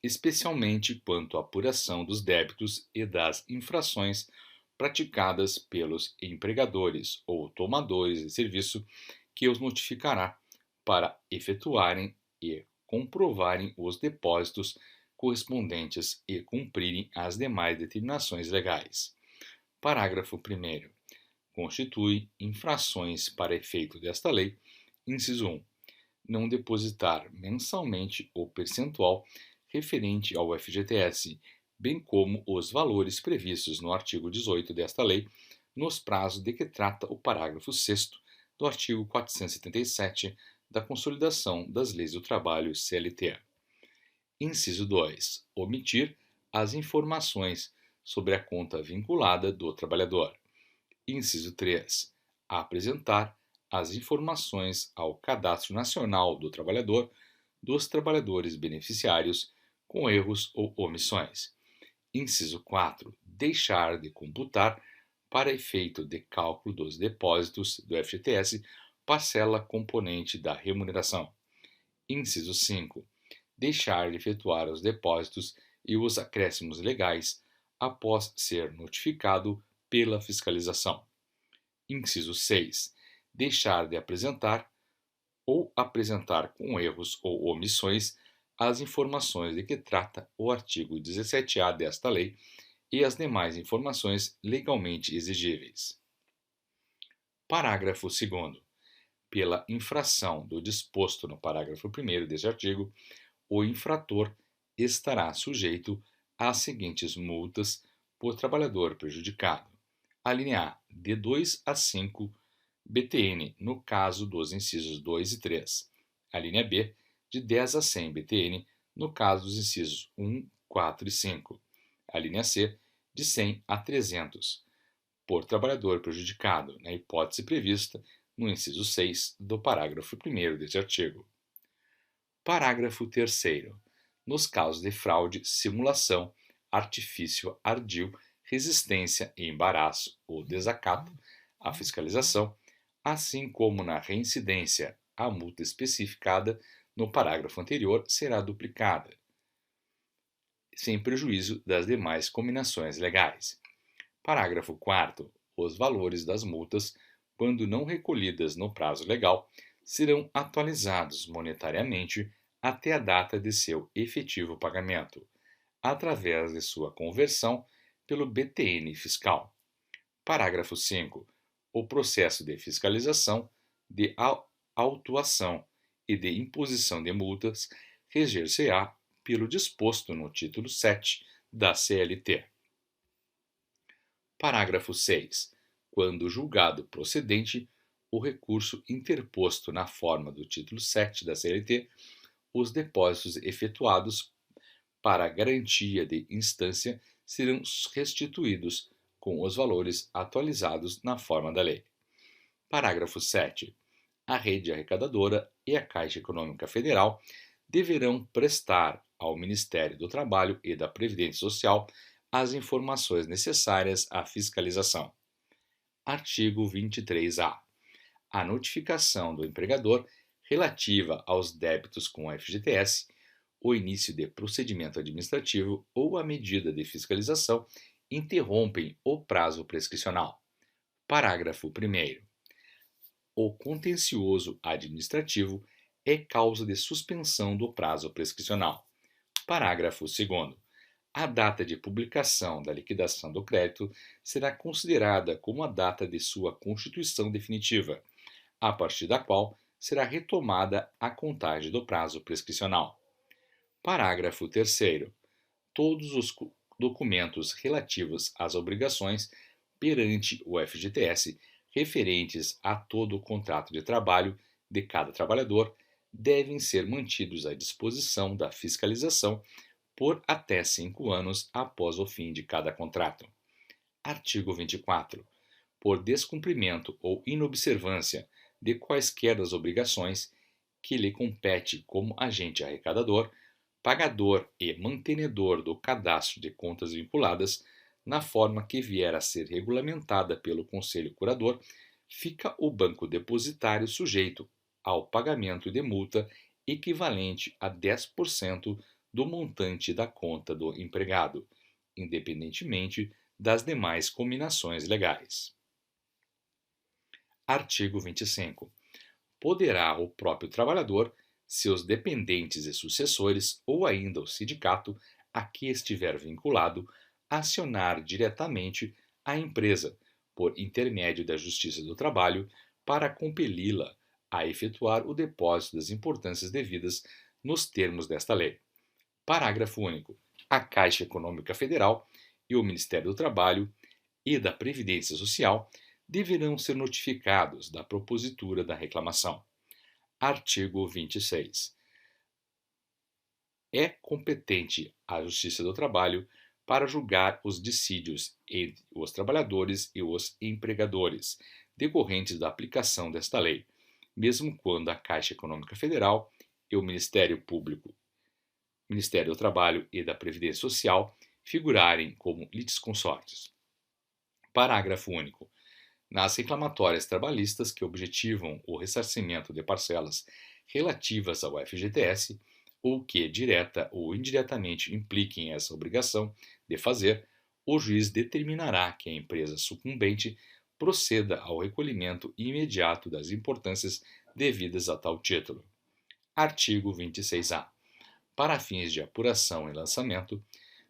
especialmente quanto à apuração dos débitos e das infrações praticadas pelos empregadores ou tomadores de serviço, que os notificará para efetuarem e comprovarem os depósitos correspondentes e cumprirem as demais determinações legais. Parágrafo 1º. Constitui infrações para efeito desta lei, inciso 1, não depositar mensalmente o percentual referente ao FGTS, bem como os valores previstos no artigo 18 desta lei, nos prazos de que trata o parágrafo 6º do artigo 477 da Consolidação das Leis do Trabalho CLT. Inciso 2. Omitir as informações sobre a conta vinculada do trabalhador. Inciso 3. Apresentar as informações ao Cadastro Nacional do Trabalhador dos trabalhadores beneficiários com erros ou omissões. Inciso 4. Deixar de computar, para efeito de cálculo dos depósitos do FGTS, parcela componente da remuneração. Inciso 5. Deixar de efetuar os depósitos e os acréscimos legais após ser notificado pela fiscalização. Inciso 6. Deixar de apresentar ou apresentar com erros ou omissões as informações de que trata o artigo 17-A desta lei e as demais informações legalmente exigíveis. Parágrafo 2º. Pela infração do disposto no parágrafo 1º deste artigo, o infrator estará sujeito às seguintes multas por trabalhador prejudicado. A linha A, de 2 a 5 BTN, no caso dos incisos 2 e 3. A linha B, de 10 a 100 BTN, no caso dos incisos 1, 4 e 5. A linha C, de 100 a 300, por trabalhador prejudicado, na hipótese prevista no inciso 6 do parágrafo 1º deste artigo. Parágrafo 3º. Nos casos de fraude, simulação, artifício ardil, resistência e embaraço ou desacato à fiscalização, assim como na reincidência, a multa especificada no parágrafo anterior será duplicada, sem prejuízo das demais combinações legais. Parágrafo 4º. Os valores das multas, quando não recolhidas no prazo legal, serão atualizados monetariamente até a data de seu efetivo pagamento, através de sua conversão pelo BTN fiscal. Parágrafo 5º. O processo de fiscalização, de autuação e de imposição de multas reger-se-á pelo disposto no título 7 da CLT. Parágrafo 6. Quando julgado procedente o recurso interposto na forma do título 7 da CLT, os depósitos efetuados para garantia de instância serão restituídos com os valores atualizados na forma da lei. Parágrafo 7. A rede arrecadadora e a Caixa Econômica Federal deverão prestar ao Ministério do Trabalho e da Previdência Social as informações necessárias à fiscalização. Artigo 23-A. A notificação do empregador relativa aos débitos com o FGTS, o início de procedimento administrativo ou a medida de fiscalização interrompem o prazo prescricional. Parágrafo 1º. O contencioso administrativo é causa de suspensão do prazo prescricional. Parágrafo 2º. A data de publicação da liquidação do crédito será considerada como a data de sua constituição definitiva, a partir da qual será retomada a contagem do prazo prescricional. Parágrafo 3º. Todos os documentos relativos às obrigações perante o FGTS referentes a todo o contrato de trabalho de cada trabalhador devem ser mantidos à disposição da fiscalização por até 5 anos após o fim de cada contrato. Artigo 24. Por descumprimento ou inobservância de quaisquer das obrigações, que lhe compete como agente arrecadador, pagador e mantenedor do cadastro de contas vinculadas, na forma que vier a ser regulamentada pelo Conselho Curador, fica o banco depositário sujeito ao pagamento de multa equivalente a 10% do montante da conta do empregado, independentemente das demais combinações legais. Artigo 25. Poderá o próprio trabalhador, seus dependentes e sucessores ou ainda o sindicato a que estiver vinculado acionar diretamente a empresa, por intermédio da Justiça do Trabalho, para compeli-la a efetuar o depósito das importâncias devidas nos termos desta lei. Parágrafo único. A Caixa Econômica Federal e o Ministério do Trabalho e da Previdência Social deverão ser notificados da propositura da reclamação. Artigo 26. É competente a Justiça do Trabalho para julgar os dissídios entre os trabalhadores e os empregadores decorrentes da aplicação desta lei, mesmo quando a Caixa Econômica Federal e o Ministério do Trabalho e da Previdência Social figurarem como litisconsortes. Parágrafo único. Nas reclamatórias trabalhistas que objetivam o ressarcimento de parcelas relativas ao FGTS, ou que direta ou indiretamente impliquem essa obrigação de fazer, o juiz determinará que a empresa sucumbente proceda ao recolhimento imediato das importâncias devidas a tal título. Artigo 26-A. Para fins de apuração e lançamento,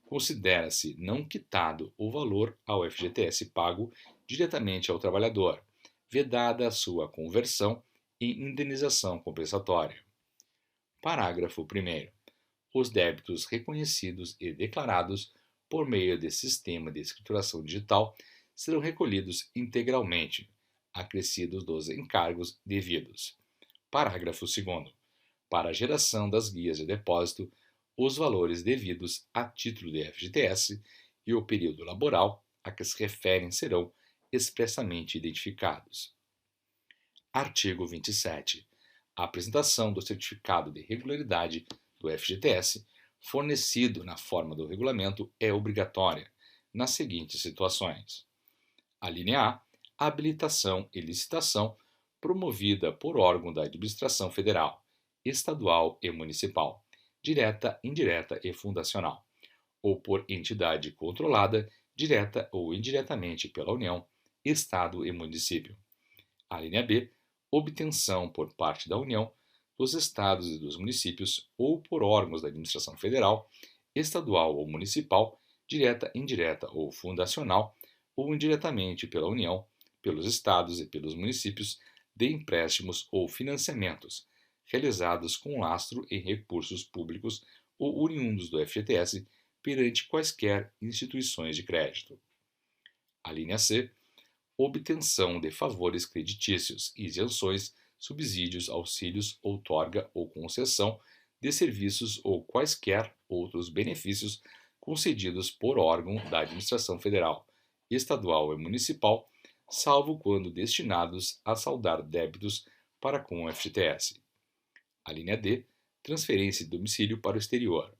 considera-se não quitado o valor ao FGTS pago diretamente ao trabalhador, vedada a sua conversão em indenização compensatória. Parágrafo 1º. Os débitos reconhecidos e declarados por meio de sistema de escrituração digital serão recolhidos integralmente, acrescidos dos encargos devidos. Parágrafo 2º. Para a geração das guias de depósito, os valores devidos a título de FGTS e o período laboral a que se referem serão expressamente identificados. Artigo 27. A apresentação do certificado de regularidade do FGTS, fornecido na forma do regulamento, é obrigatória nas seguintes situações. A linha A. A habilitação e licitação promovida por órgão da administração federal, estadual e municipal, direta, indireta e fundacional, ou por entidade controlada, direta ou indiretamente pela União, Estado e município. A linha B. Obtenção por parte da União, dos Estados e dos municípios ou por órgãos da administração federal, estadual ou municipal, direta, indireta ou fundacional, ou indiretamente pela União, pelos Estados e pelos municípios, de empréstimos ou financiamentos, realizados com lastro em recursos públicos ou oriundos do FGTS perante quaisquer instituições de crédito. A linha C. Obtenção de favores creditícios, isenções, subsídios, auxílios, outorga ou concessão de serviços ou quaisquer outros benefícios concedidos por órgão da administração federal, estadual e municipal, salvo quando destinados a saldar débitos para com o FGTS. A linha D. Transferência de domicílio para o exterior.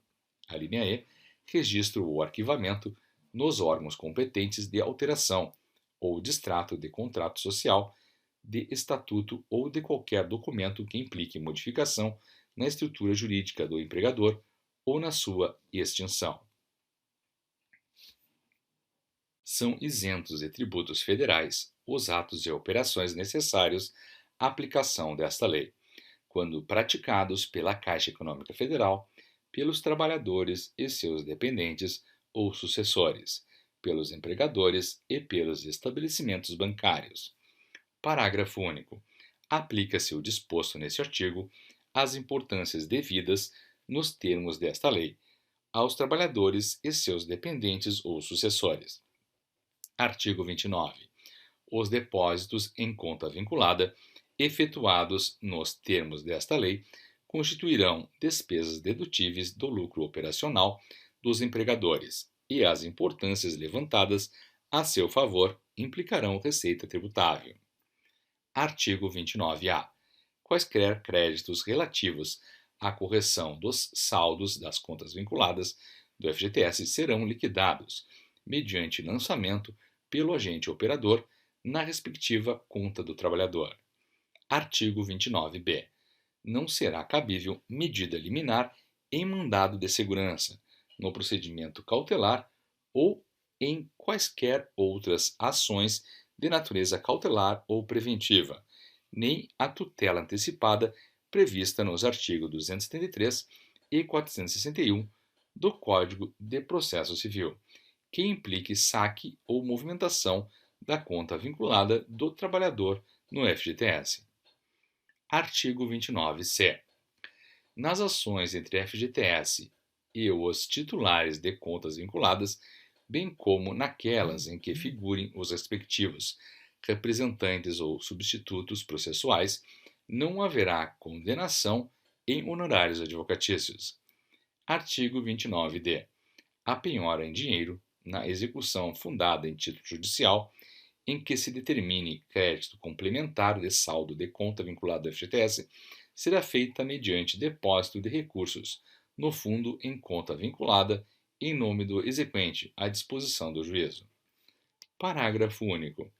A linha E. Registro ou arquivamento nos órgãos competentes de alteração ou distrato de contrato social, de estatuto ou de qualquer documento que implique modificação na estrutura jurídica do empregador ou na sua extinção. São isentos de tributos federais os atos e operações necessários à aplicação desta lei, quando praticados pela Caixa Econômica Federal, pelos trabalhadores e seus dependentes ou sucessores, pelos empregadores e pelos estabelecimentos bancários. Parágrafo único. Aplica-se o disposto neste artigo às importâncias devidas, nos termos desta lei, aos trabalhadores e seus dependentes ou sucessores. Artigo 29. Os depósitos em conta vinculada, efetuados nos termos desta lei, constituirão despesas dedutíveis do lucro operacional dos empregadores e as importâncias levantadas a seu favor implicarão receita tributável. Artigo 29-A. quaisquer créditos relativos à correção dos saldos das contas vinculadas do FGTS serão liquidados, mediante lançamento pelo agente operador na respectiva conta do trabalhador. Artigo 29b. Não será cabível medida liminar em mandado de segurança, no procedimento cautelar ou em quaisquer outras ações de natureza cautelar ou preventiva, nem a tutela antecipada prevista nos artigos 273 e 461 do Código de Processo Civil, que implique saque ou movimentação da conta vinculada do trabalhador no FGTS. Artigo 29c. Nas ações entre FGTS e os titulares de contas vinculadas, bem como naquelas em que figurem os respectivos representantes ou substitutos processuais, não haverá condenação em honorários advocatícios. Artigo 29d. A penhora em dinheiro, na execução fundada em título judicial, em que se determine crédito complementar de saldo de conta vinculado ao FGTS, será feita mediante depósito de recursos no fundo em conta vinculada em nome do exequente à disposição do juízo. Parágrafo único.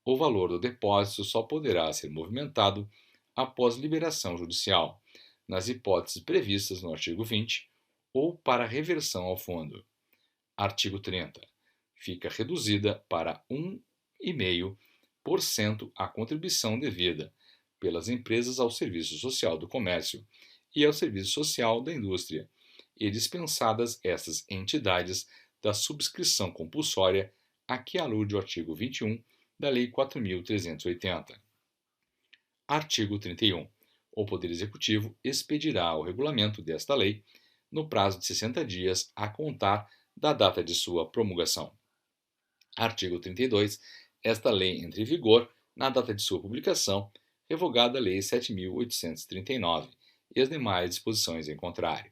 O valor do depósito só poderá ser movimentado após liberação judicial, nas hipóteses previstas no artigo 20, ou para reversão ao fundo. Artigo 30. Fica reduzida para 1,5% a contribuição devida pelas empresas ao Serviço Social do Comércio e ao Serviço Social da Indústria, e dispensadas estas entidades da subscrição compulsória a que alude o artigo 21 da Lei 4.380. Artigo 31. O Poder Executivo expedirá o regulamento desta lei no prazo de 60 dias a contar da data de sua promulgação. Artigo 32. Esta lei entra em vigor na data de sua publicação, revogada a Lei 7.839 e as demais disposições em contrário.